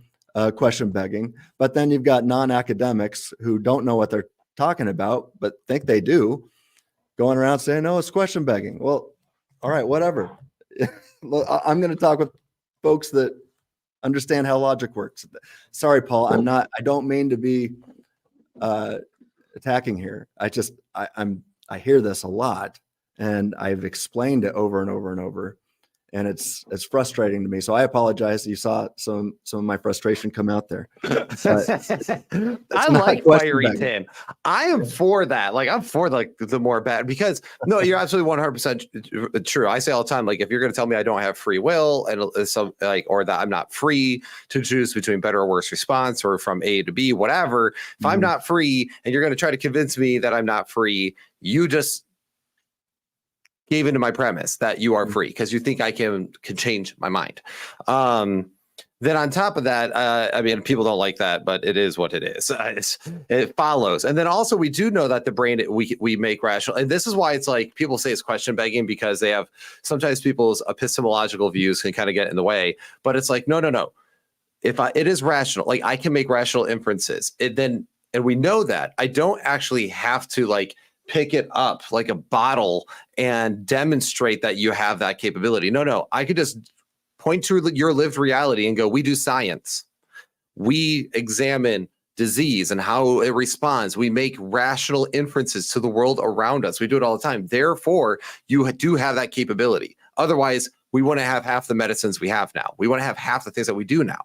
question begging. But then you've got non-academics who don't know what they're talking about, but think they do, going around saying, no, it's question begging. Well, all right, whatever. I'm going to talk with folks that understand how logic works. Sorry, Paul, I don't mean to be attacking here. I hear this a lot, and I've explained it over and over and over, and it's frustrating to me. So I apologize. You saw some of my frustration come out there. I like fiery Tim. I am for that. Like, I'm for the more bad, because no, you're absolutely 100% true. I say all the time, like, if you're going to tell me I don't have free will, and some or that I'm not free to choose between better or worse response, or from A to B, whatever. If I'm not free, and you're going to try to convince me that I'm not free, you just gave into my premise that you are free because you think I can change my mind. then on top of that, I mean, people don't like that, but it is what it is. It follows. And then also we do know that the brain, we make rational. And this is why it's like people say it's question begging, because they have sometimes people's epistemological views can kind of get in the way. But it's like, no. It is rational, like I can make rational inferences. And we know that I don't actually have to like pick it up like a bottle and demonstrate that you have that capability. No, I could just point to your lived reality and go, we do science. We examine disease and how it responds. We make rational inferences to the world around us. We do it all the time. Therefore, you do have that capability. Otherwise, we wouldn't have half the medicines we have now. We wouldn't have half the things that we do now.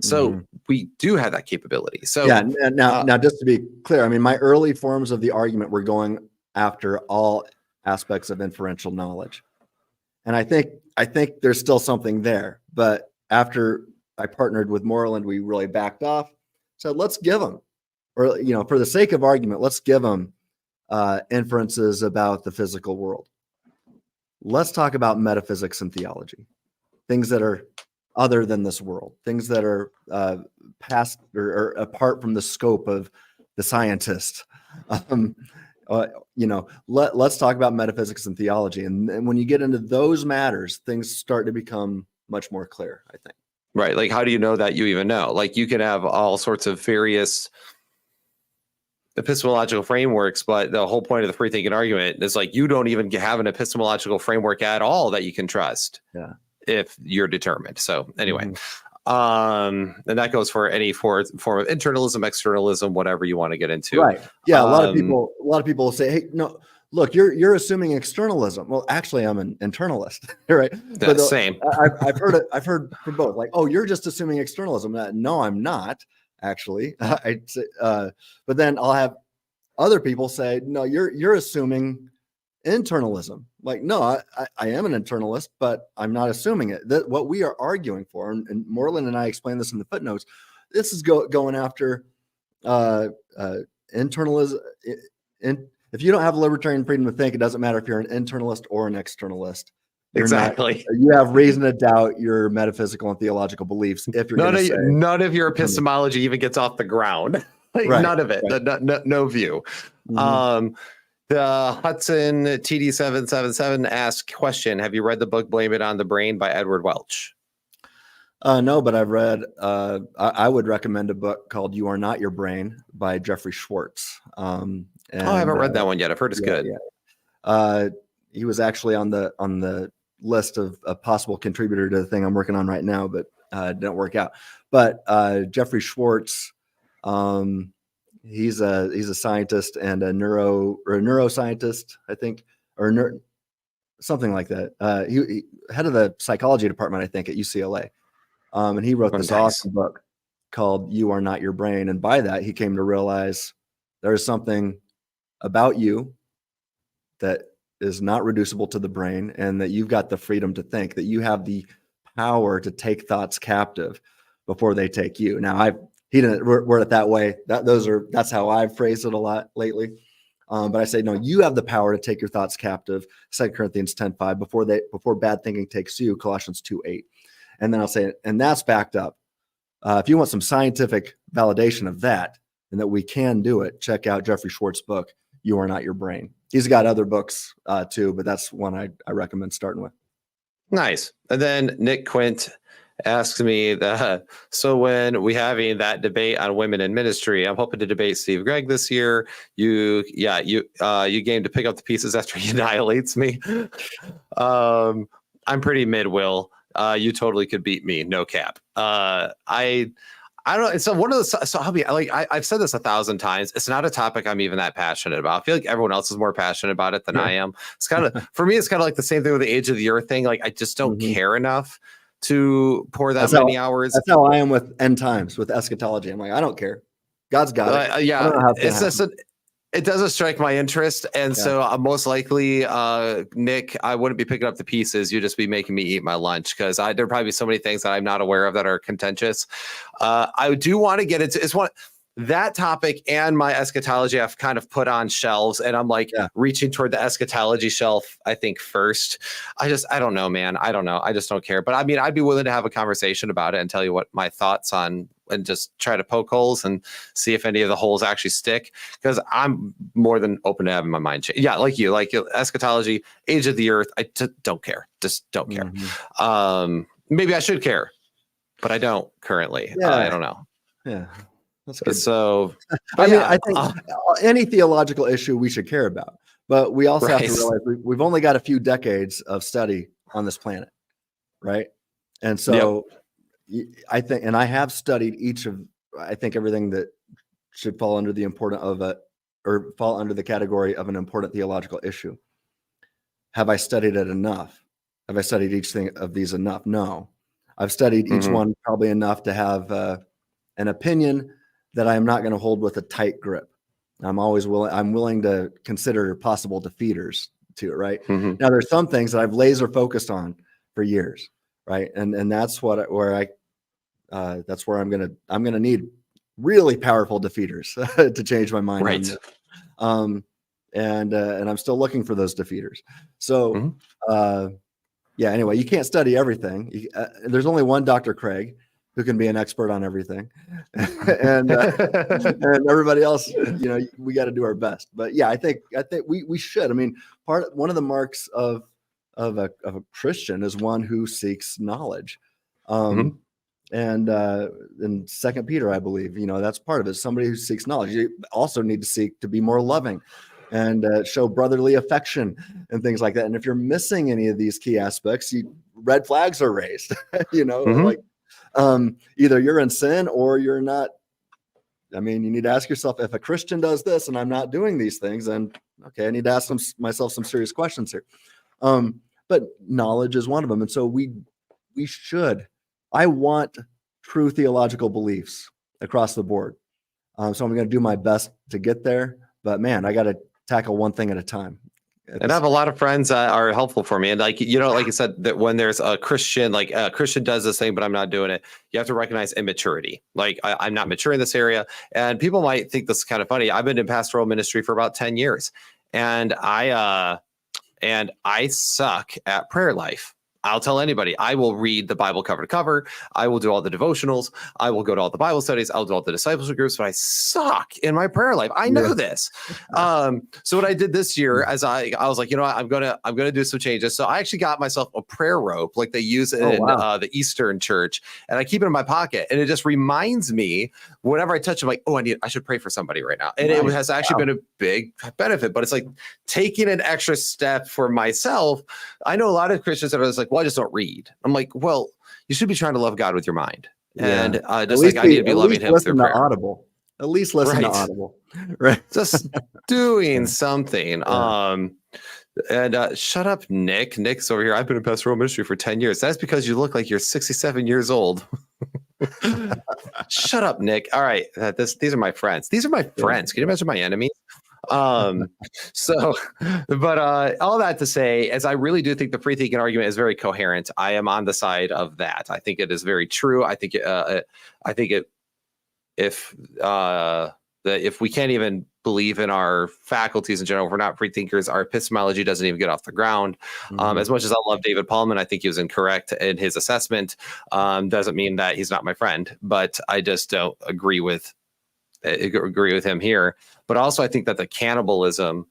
So we do have that capability. So yeah, now just to be clear, I mean, my early forms of the argument were going after all aspects of inferential knowledge. And I think there's still something there. But after I partnered with Moreland, we really backed off. So let's give them, or, you know, for the sake of argument, let's give them inferences about the physical world. Let's talk about metaphysics and theology, things that are other than this world, things that are past or apart from the scope of the scientist. You know, let's talk about metaphysics and theology. And when you get into those matters, things start to become much more clear, I think. Right. Like, how do you know that you even know? Like, you can have all sorts of various epistemological frameworks, but the whole point of the free thinking argument is like, you don't even have an epistemological framework at all that you can trust. Yeah. If you're determined. So anyway, and that goes for any form of internalism, externalism, whatever you want to get into. Right. Yeah. A lot of people say, hey, no, look, you're assuming externalism. Well, actually, I'm an internalist, right? But same. I've heard from both. Like, oh, you're just assuming externalism. No, I'm not actually. But then I'll have other people say, no, you're assuming internalism. Like, no, I am an internalist, but I'm not assuming it. That what we are arguing for, and Moreland and I explain this in the footnotes, this is going after internalism. If you don't have libertarian freedom to think, it doesn't matter if you're an internalist or an externalist. Exactly. You have reason to doubt your metaphysical and theological beliefs. If you're none of your epistemology even gets off the ground. Like, right, none of it. Right. No view. The Hudson TD777 asks, question, have you read the book Blame It on the Brain by Edward Welch? No, but I've read, I would recommend a book called You Are Not Your Brain by Jeffrey Schwartz. I haven't read that one yet. I've heard it's good. Yeah. He was actually on the list of a possible contributor to the thing I'm working on right now, but it didn't work out. But Jeffrey Schwartz, he's a scientist and a neuroscientist, I think, or something like that. He head of the psychology department, I think, at UCLA. And he wrote this awesome book called You Are Not Your Brain. And by that, he came to realize there's something about you that is not reducible to the brain, and that you've got the freedom to think, that you have the power to take thoughts captive before they take you. Now, he didn't word it that way. That's how I've phrased it a lot lately. But I say, no, you have the power to take your thoughts captive. 2 Corinthians 10:5, before bad thinking takes you, Colossians 2:8. And then I'll say, and that's backed up. If you want some scientific validation of that, and that we can do it, check out Jeffrey Schwartz's book, You Are Not Your Brain. He's got other books too, but that's one I recommend starting with. Nice. And then Nick Quint asks me, so when we having that debate on women in ministry, I'm hoping to debate Steve Gregg this year. You game to pick up the pieces after he annihilates me. I'm pretty mid-will. You totally could beat me, no cap. I don't know. So one of the, so I'll be like, I've said this 1,000 times. It's not a topic I'm even that passionate about. I feel like everyone else is more passionate about it than I am. It's kind of, for me, it's kind of like the same thing with the age of the earth thing. Like, I just don't care enough to pour that many hours. That's how I am with end times, with eschatology. I'm like, I don't care. God's got it. It's just it doesn't strike my interest. And so most likely, Nick, I wouldn't be picking up the pieces. You'd just be making me eat my lunch, because there'd probably be so many things that I'm not aware of that are contentious. I do want to get into it's one. that topic and my eschatology I've kind of put on shelves, and I'm like reaching toward the eschatology shelf, I think, first. I don't know, man. I don't know. I just don't care. But I mean, I'd be willing to have a conversation about it and tell you what my thoughts on, and just try to poke holes and see if any of the holes actually stick, because I'm more than open to having my mind change. Yeah, like you, like eschatology, age of the earth. I just don't care. Just don't care. Maybe I should care, but I don't currently. I don't know. Yeah. That's good. So, I mean, I think any theological issue we should care about, but we also have to realize we've only got a few decades of study on this planet, right? And so I think, and I have studied I think everything that should fall under the fall under the category of an important theological issue. Have I studied it enough? Have I studied each thing of these enough? No. I've studied each one probably enough to have an opinion that I am not going to hold with a tight grip. I'm willing to consider possible defeaters to it, right? Now there's some things that I've laser focused on for years, right? And that's where I'm going to need really powerful defeaters to change my mind. Right. And I'm still looking for those defeaters. So, anyway, you can't study everything. There's only one Dr. Craig who can be an expert on everything, and everybody else, we got to do our best. But yeah, I think we should. I mean, one of the marks of a Christian is one who seeks knowledge. And in 2 Peter, I believe, that's part of it. Somebody who seeks knowledge. You also need to seek to be more loving and show brotherly affection and things like that. And if you're missing any of these key aspects, red flags are raised. Like. Either you're in sin or you're not. I mean, you need to ask yourself, if a Christian does this and I'm not doing these things, then okay, I need to ask myself some serious questions here. But knowledge is one of them. And so I want true theological beliefs across the board. So I'm going to do my best to get there, but man, I got to tackle one thing at a time. And I have a lot of friends that are helpful for me. And like you said, that when there's a Christian, like a Christian does this thing, but I'm not doing it, you have to recognize immaturity. Like I'm not mature in this area. And people might think this is kind of funny. I've been in pastoral ministry for about 10 years and I suck at prayer life. I'll tell anybody, I will read the Bible cover to cover. I will do all the devotionals. I will go to all the Bible studies. I'll do all the discipleship groups, but I suck in my prayer life. I know this. So what I did this year, as I was like, I'm gonna do some changes. So I actually got myself a prayer rope, like they use in the Eastern Church, and I keep it in my pocket, and it just reminds me whenever I touch it, I'm like, I should pray for somebody right now, and it has actually been a big benefit. But it's like taking an extra step for myself. I know a lot of Christians that are just like, well, I just don't read. I'm like, well, you should be trying to love God with your mind. And just like I need to be loving him through prayer. Audible. At least listen to Audible. Right. Just doing something. Shut up, Nick. Nick's over here. I've been in pastoral ministry for 10 years. That's because you look like you're 67 years old. Shut up, Nick. All right. These are my friends. These are my friends. Can you imagine my enemies? All that to say, as I really do think the free thinking argument is very coherent, I am on the side of that. I think it is very true. I think if we can't even believe in our faculties in general, if we're not free thinkers, our epistemology doesn't even get off the ground. As much as I love David Paulman, I think he was incorrect in his assessment. Doesn't mean that he's not my friend, but I just don't agree with him here. But also I think that the cannibalism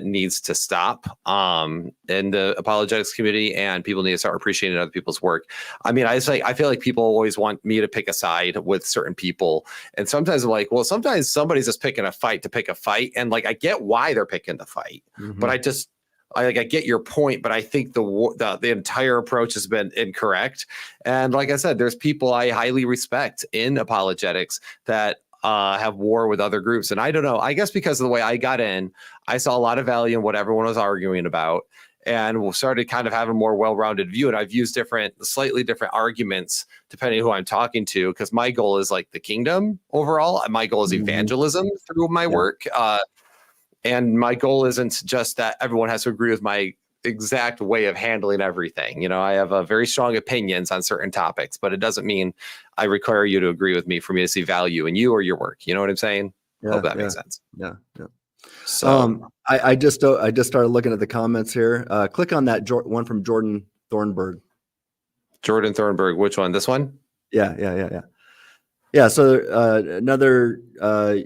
needs to stop in the apologetics community, and people need to start appreciating other people's work. I mean, I feel like people always want me to pick a side with certain people, and sometimes I'm like, well, sometimes somebody's just picking a fight to pick a fight, and like I get why they're picking the fight, but I get your point, but I think the entire approach has been incorrect. And like I said, there's people I highly respect in apologetics that have war with other groups. And I don't know, I guess because of the way I got in, I saw a lot of value in what everyone was arguing about, and started kind of having a more well-rounded view. And I've used slightly different arguments depending who I'm talking to, because my goal is like the kingdom overall. My goal is evangelism through my work. And my goal isn't just that everyone has to agree with my exact way of handling everything. I have very strong opinions on certain topics, but it doesn't mean I require you to agree with me for me to see value in you or your work. You know what I'm saying? Hope that makes sense. Yeah. So I just started looking at the comments here. Click on that one from Jordan Thornburg. Jordan Thornburg, which one? This one? Yeah. So another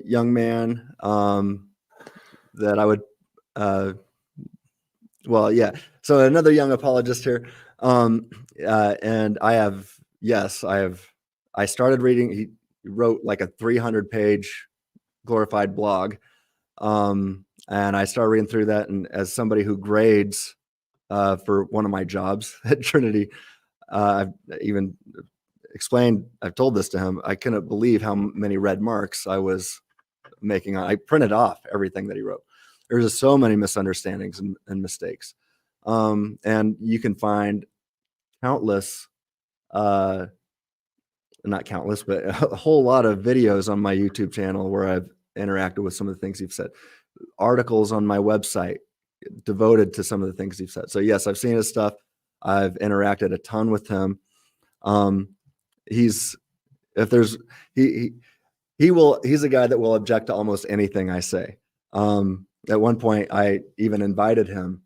young man that I would, So another young apologist here, and I started reading. He wrote like a 300-page glorified blog, and I started reading through that. And as somebody who grades for one of my jobs at Trinity, I've even explained, I've told this to him, I couldn't believe how many red marks I was making. I printed off everything that he wrote. There's just so many misunderstandings and mistakes. And you can find countless, not countless, but a whole lot of videos on my YouTube channel where I've interacted with some of the things you've said, articles on my website devoted to some of the things you've said. So yes, I've seen his stuff. I've interacted a ton with him. He's a guy that will object to almost anything I say. At one point I even invited him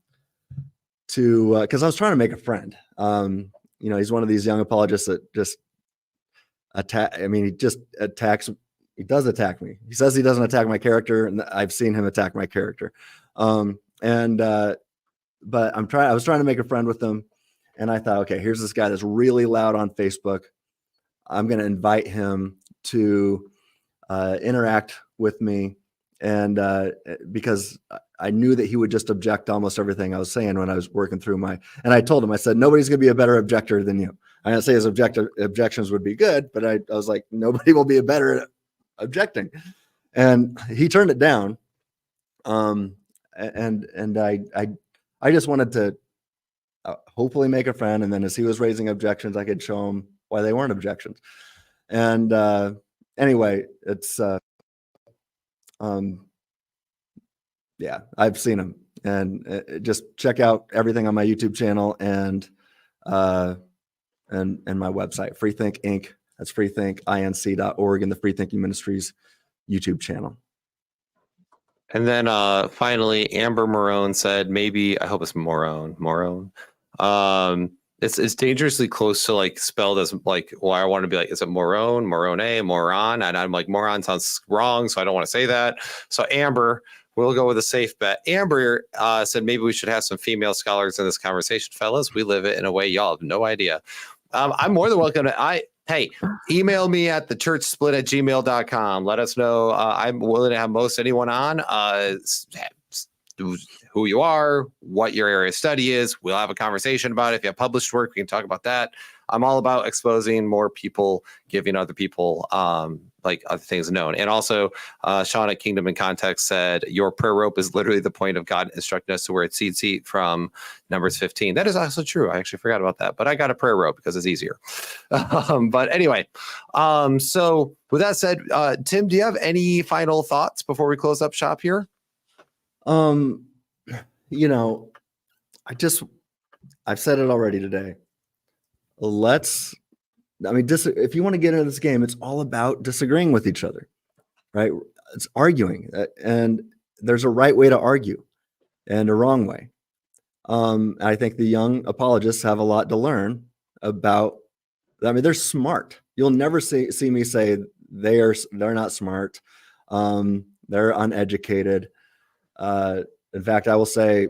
to, cause I was trying to make a friend. He's one of these young apologists that just he does attack me. He says he doesn't attack my character, and I've seen him attack my character. But I was trying to make a friend with him, and I thought, okay, here's this guy that's really loud on Facebook. I'm going to invite him to interact with me, and because I knew that he would just object to almost everything I was saying when I was working through and I told him, I said, nobody's going to be a better objector than you. I didn't say his objections would be good, but I was like, nobody will be a better at objecting. And he turned it down. And I just wanted to hopefully make a friend. And then as he was raising objections, I could show him why they weren't objections. And anyway, it's I've seen him, and just check out everything on my YouTube channel and my website, Freethink Inc. That's freethinkinc.org, and the Freethinking Ministries YouTube channel. And then finally, Amber Morone said, maybe, I hope it's Morone. It's dangerously close to like spelled as like, well, I want to be like, is it Morone, Moron? And I'm like, moron sounds wrong, so I don't want to say that. So Amber, we'll go with a safe bet. Amber said, maybe we should have some female scholars in this conversation, fellas. We live it in a way y'all have no idea. I'm more than welcome to, email me at thechurchsplit@gmail.com. Let us know. I'm willing to have most anyone on. Who you are, what your area of study is. We'll have a conversation about it. If you have published work, we can talk about that. I'm all about exposing more people, giving other people like other things known. And also, Sean at Kingdom in Context said, your prayer rope is literally the point of God instructing us to wear a seat from Numbers 15. That is also true. I actually forgot about that, but I got a prayer rope because it's easier. But anyway, so with that said, Tim, do you have any final thoughts before we close up shop here? I've said it already today. If you want to get into this game, it's all about disagreeing with each other, right? It's arguing, and there's a right way to argue and a wrong way. I think the young apologists have a lot to learn about. They're smart. You'll never see me say they're not smart. They're uneducated. In fact, I will say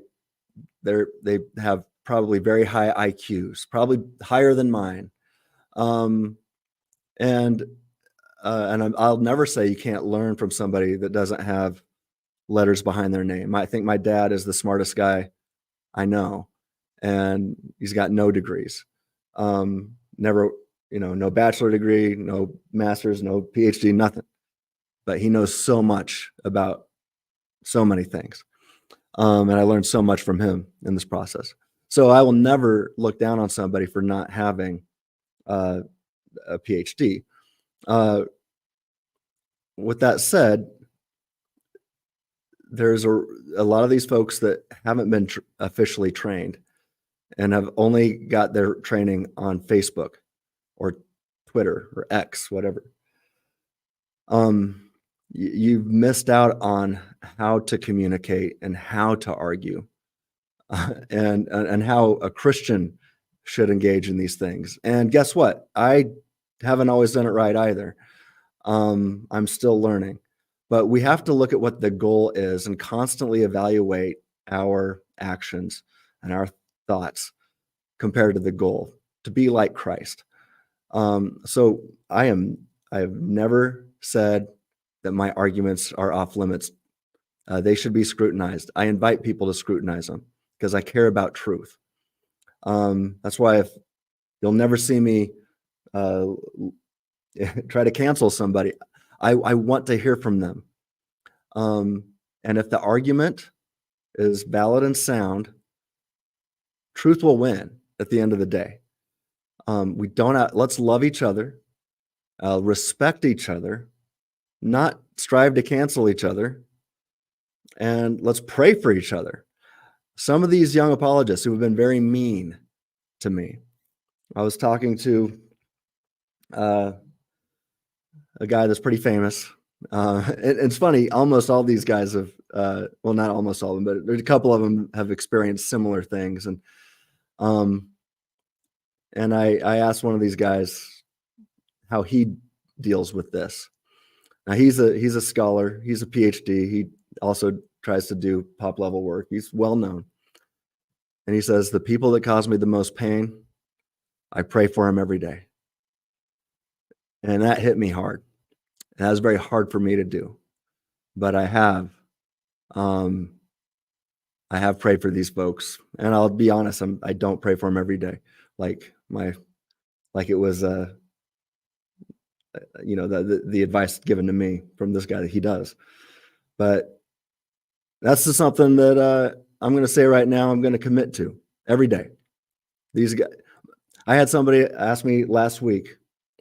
they have probably very high IQs, probably higher than mine. And I'll never say you can't learn from somebody that doesn't have letters behind their name. I think my dad is the smartest guy I know, and he's got no degrees. Never, no bachelor degree, no master's, no PhD, nothing. But he knows so much about so many things. And I learned so much from him in this process. So I will never look down on somebody for not having a PhD. With that said, there's a lot of these folks that haven't been officially trained and have only got their training on Facebook or Twitter or X, whatever. You've missed out on how to communicate and how to argue, and how a Christian should engage in these things. And guess what? I haven't always done it right either. I'm still learning, but we have to look at what the goal is and constantly evaluate our actions and our thoughts compared to the goal to be like Christ. So I have never said that my arguments are off limits. They should be scrutinized. I invite people to scrutinize them because I care about truth. That's why if you'll never see me try to cancel somebody. I want to hear from them. And if the argument is valid and sound, truth will win at the end of the day. Let's love each other, respect each other, not strive to cancel each other, and let's pray for each other. Some of these young apologists who have been very mean to me. I was talking to a guy that's pretty famous. It's funny, almost all these guys have, well, not almost all of them, but there's a couple of them have experienced similar things. And I asked one of these guys how he deals with this. Now he's a scholar, he's a PhD. He also tries to do pop level work. He's well known. And he says, the people that cause me the most pain, I pray for them every day. And that hit me hard. That was very hard for me to do, but I have prayed for these folks, and I'll be honest, I don't pray for them every day, like it was the advice given to me from this guy that he does. But that's just something that I'm going to say right now. I'm going to commit to every day. These guys. I had somebody ask me last week,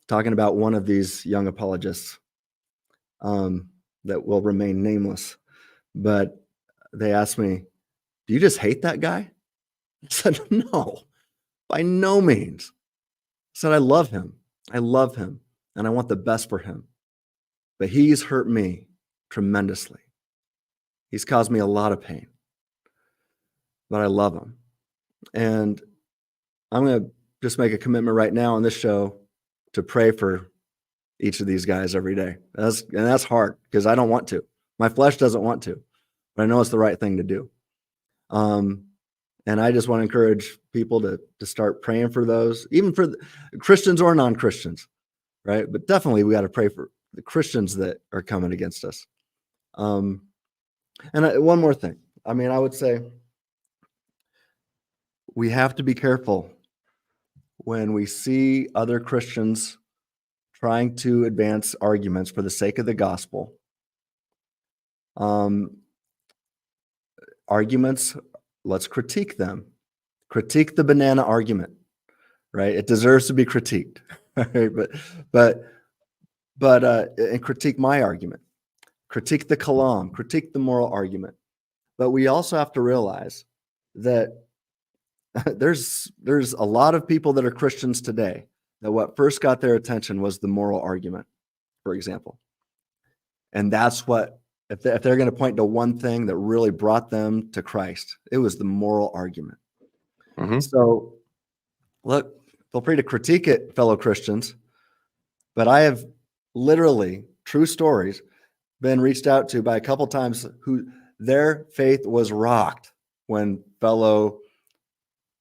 talking about one of these young apologists that will remain nameless, but they asked me, do you just hate that guy? I said, no, by no means. I said, I love him, and I want the best for him, but he's hurt me tremendously. He's caused me a lot of pain, but I love him. And I'm going to just make a commitment right now on this show to pray for each of these guys every day. That's hard because I don't want to. My flesh doesn't want to, but I know it's the right thing to do. And I just want to encourage people to start praying for those, even for Christians or non-Christians, right? But definitely we got to pray for the Christians that are coming against us. And one more thing. I mean, I would say we have to be careful when we see other Christians trying to advance arguments for the sake of the gospel. Arguments, let's critique them. Critique the banana argument, right? It deserves to be critiqued, right? And critique my argument. Critique the kalam, critique the moral argument. But we also have to realize that there's a lot of people that are Christians today that what first got their attention was the moral argument, for example. And that's what, if they're going to point to one thing that really brought them to Christ, it was the moral argument. Mm-hmm. So look, feel free to critique it, fellow Christians, but I have literally, true stories, been reached out to by a couple times who their faith was rocked when fellow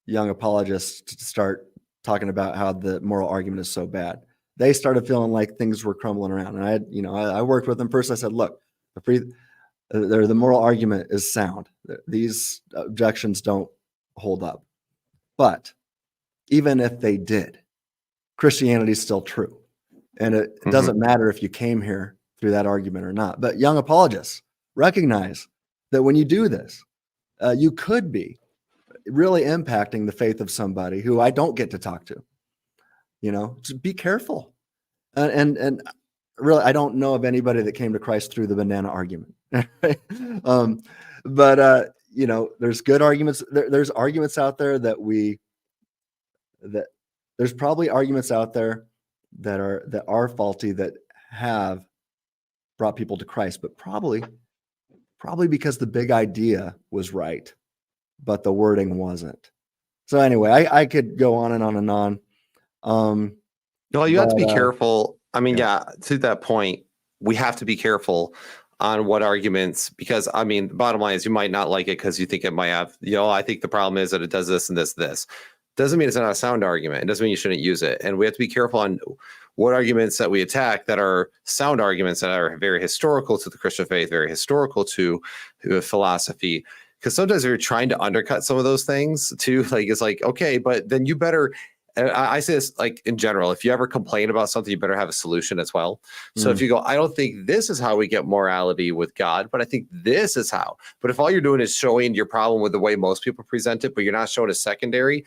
young apologists start talking about how the moral argument is so bad. They started feeling like things were crumbling around. And I worked with them first. I said, look, the moral argument is sound. These objections don't hold up. But even if they did, Christianity is still true. And it doesn't matter if you came here through that argument or not. But young apologists, recognize that when you do this, you could be really impacting the faith of somebody who I don't get to talk to. Just be careful. And really, I don't know of anybody that came to Christ through the banana argument. But you know, there's good arguments. There's arguments out there that there's probably arguments out there that are faulty that have brought people to Christ, but probably because the big idea was right, but the wording wasn't. So anyway, I could go on and on and on. Well, you have to be careful. I mean, yeah. to that point, we have to be careful on what arguments, because I mean, the bottom line is you might not like it because you think it might have, I think the problem is that it does this and this. Doesn't mean it's not a sound argument. It doesn't mean you shouldn't use it. And we have to be careful on what arguments that we attack that are sound arguments that are very historical to the Christian faith, very historical to philosophy. Because sometimes if you're trying to undercut some of those things too, like it's like, okay, but then you better, I say this like in general, if you ever complain about something, you better have a solution as well. So if you go, I don't think this is how we get morality with God, but I think this is how. But if all you're doing is showing your problem with the way most people present it, but you're not showing a secondary,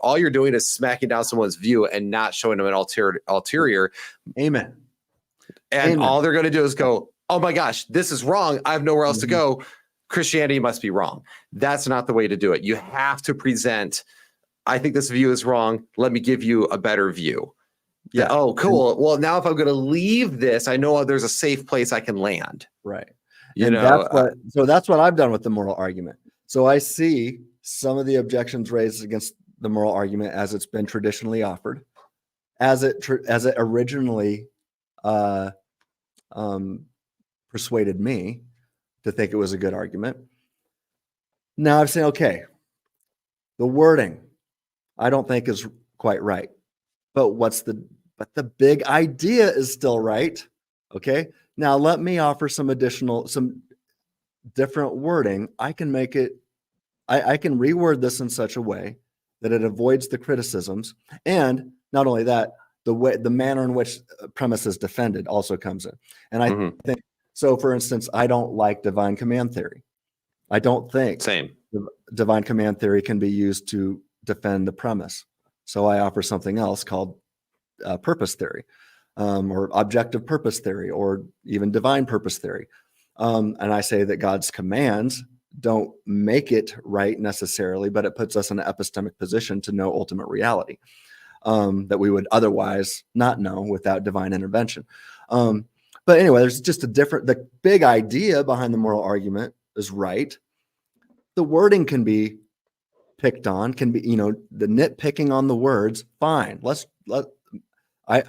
all you're doing is smacking down someone's view and not showing them an ulterior. Amen. And Amen. all they're going to do is go, oh my gosh, this is wrong. I have nowhere else to go. Christianity must be wrong. That's not the way to do it. You have to present, I think this view is wrong. Let me give you a better view. Yeah. Oh, cool. Well, now if I'm going to leave this, I know there's a safe place I can land. Right. That's what I've done with the moral argument. So I see some of the objections raised against the moral argument as it's been traditionally offered, as it originally persuaded me to think it was a good argument. Now I've said, okay, the wording I don't think is quite right, but the big idea is still right. Okay. Now let me offer some different wording. I can make it, I can reword this in such a way that it avoids the criticisms. And not only that, the manner in which premise is defended also comes in. And I think, so for instance, I don't like divine command theory. I don't think divine command theory can be used to defend the premise. So I offer something else called purpose theory, or objective purpose theory, or even divine purpose theory. And I say that God's commands don't make it right necessarily, but it puts us in an epistemic position to know ultimate reality that we would otherwise not know without divine intervention. But anyway, there's just the big idea behind the moral argument is right. The wording can be picked on, can be, the nitpicking on the words, fine. I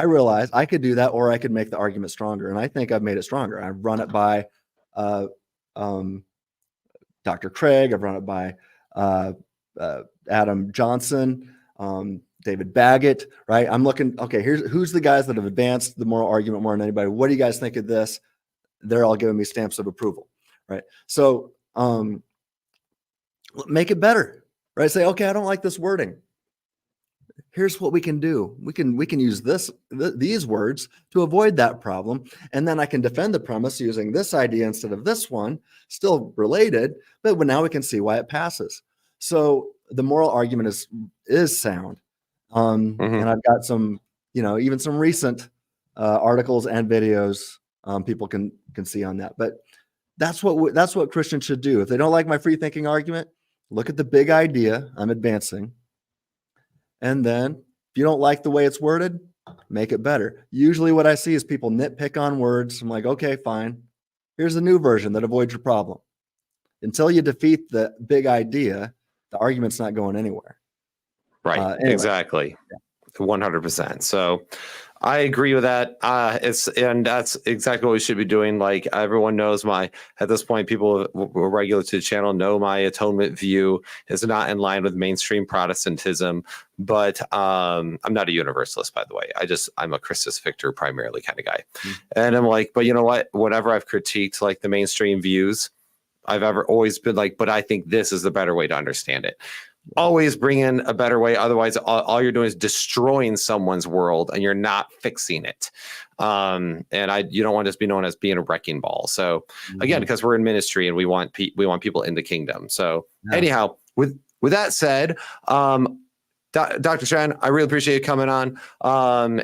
realize I could do that, or I could make the argument stronger. And I think I've made it stronger. I've run it by Dr. Craig. I've run it by Adam Johnson, David Baggett, right? I'm looking, okay, who's the guys that have advanced the moral argument more than anybody? What do you guys think of this? They're all giving me stamps of approval, right? So make it better, right? Say, okay, I don't like this wording. Here's what we can do. We can use these words to avoid that problem. And then I can defend the premise using this idea instead of this one, still related, but now we can see why it passes. So the moral argument is sound. And I've got some, even some recent articles and videos people can see on that. But that's what Christians should do. If they don't like my free thinking argument, look at the big idea I'm advancing. And then if you don't like the way it's worded, make it better. Usually what I see is people nitpick on words. I'm like, okay, fine. Here's a new version that avoids your problem. Until you defeat the big idea, the argument's not going anywhere. Right. Anyway. Exactly. 100%. So I agree with that. And that's exactly what we should be doing. Like everyone knows at this point, people who are regular to the channel know my atonement view is not in line with mainstream Protestantism, but I'm not a universalist, by the way. I'm a Christus Victor primarily kind of guy. And I'm like, but you know what, whenever I've critiqued like the mainstream views, I've always been like, but I think this is the better way to understand it. Always bring in a better way. Otherwise, all you're doing is destroying someone's world, and you're not fixing it. And you don't want to just be known as being a wrecking ball. So again, because we're in ministry and we want people in the kingdom. So anyhow, with that said, Dr. Stratton, I really appreciate you coming on.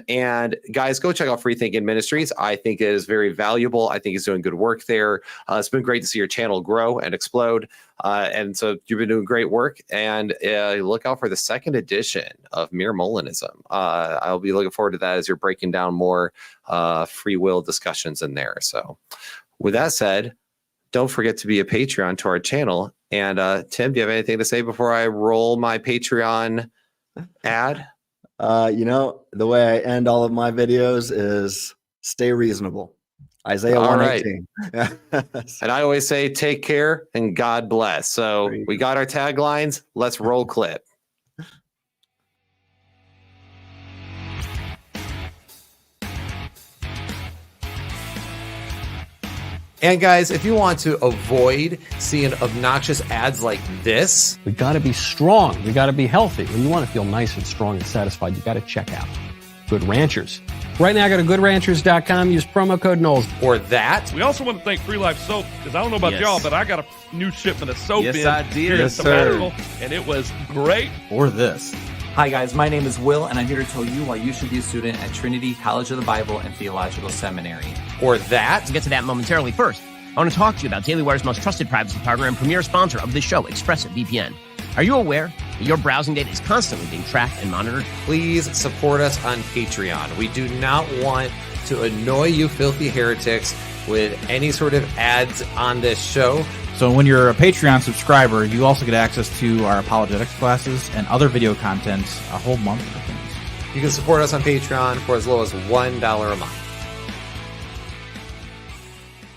And guys, go check out Freethinking Ministries. I think it is very valuable. I think he's doing good work there. It's been great to see your channel grow and explode. And so you've been doing great work. And look out for the second edition of Mere Molinism. I'll be looking forward to that as you're breaking down more free will discussions in there. So with that said, don't forget to be a Patreon to our channel. And Tim, do you have anything to say before I roll my Patreon ad? The way I end all of my videos is stay reasonable. Isaiah 1:18. Right. And I always say, take care and God bless. So we got our taglines. Let's roll clip. And guys, if you want to avoid seeing obnoxious ads like this, we got to be strong. We got to be healthy. When you want to feel nice and strong and satisfied, you got to check out Good Ranchers. Right now, go to goodranchers.com. Use promo code Knowles. Or that. We also want to thank Free Life Soap, because I don't know about y'all, but I got a new shipment of soap Yes, in I did. here in Yes, Sabbatical, and it was great. Or this. Hi guys, my name is Will, and I'm here to tell you why you should be a student at Trinity College of the Bible and Theological Seminary. Or that. We'll get to that momentarily. First, I want to talk to you about Daily Wire's most trusted privacy partner and premier sponsor of this show, ExpressVPN. Are you aware that your browsing data is constantly being tracked and monitored? Please support us on Patreon. We do not want to annoy you filthy heretics with any sort of ads on this show. So when you're a Patreon subscriber, you also get access to our apologetics classes and other video content a whole month of things. You can support us on Patreon for as low as $1 a month.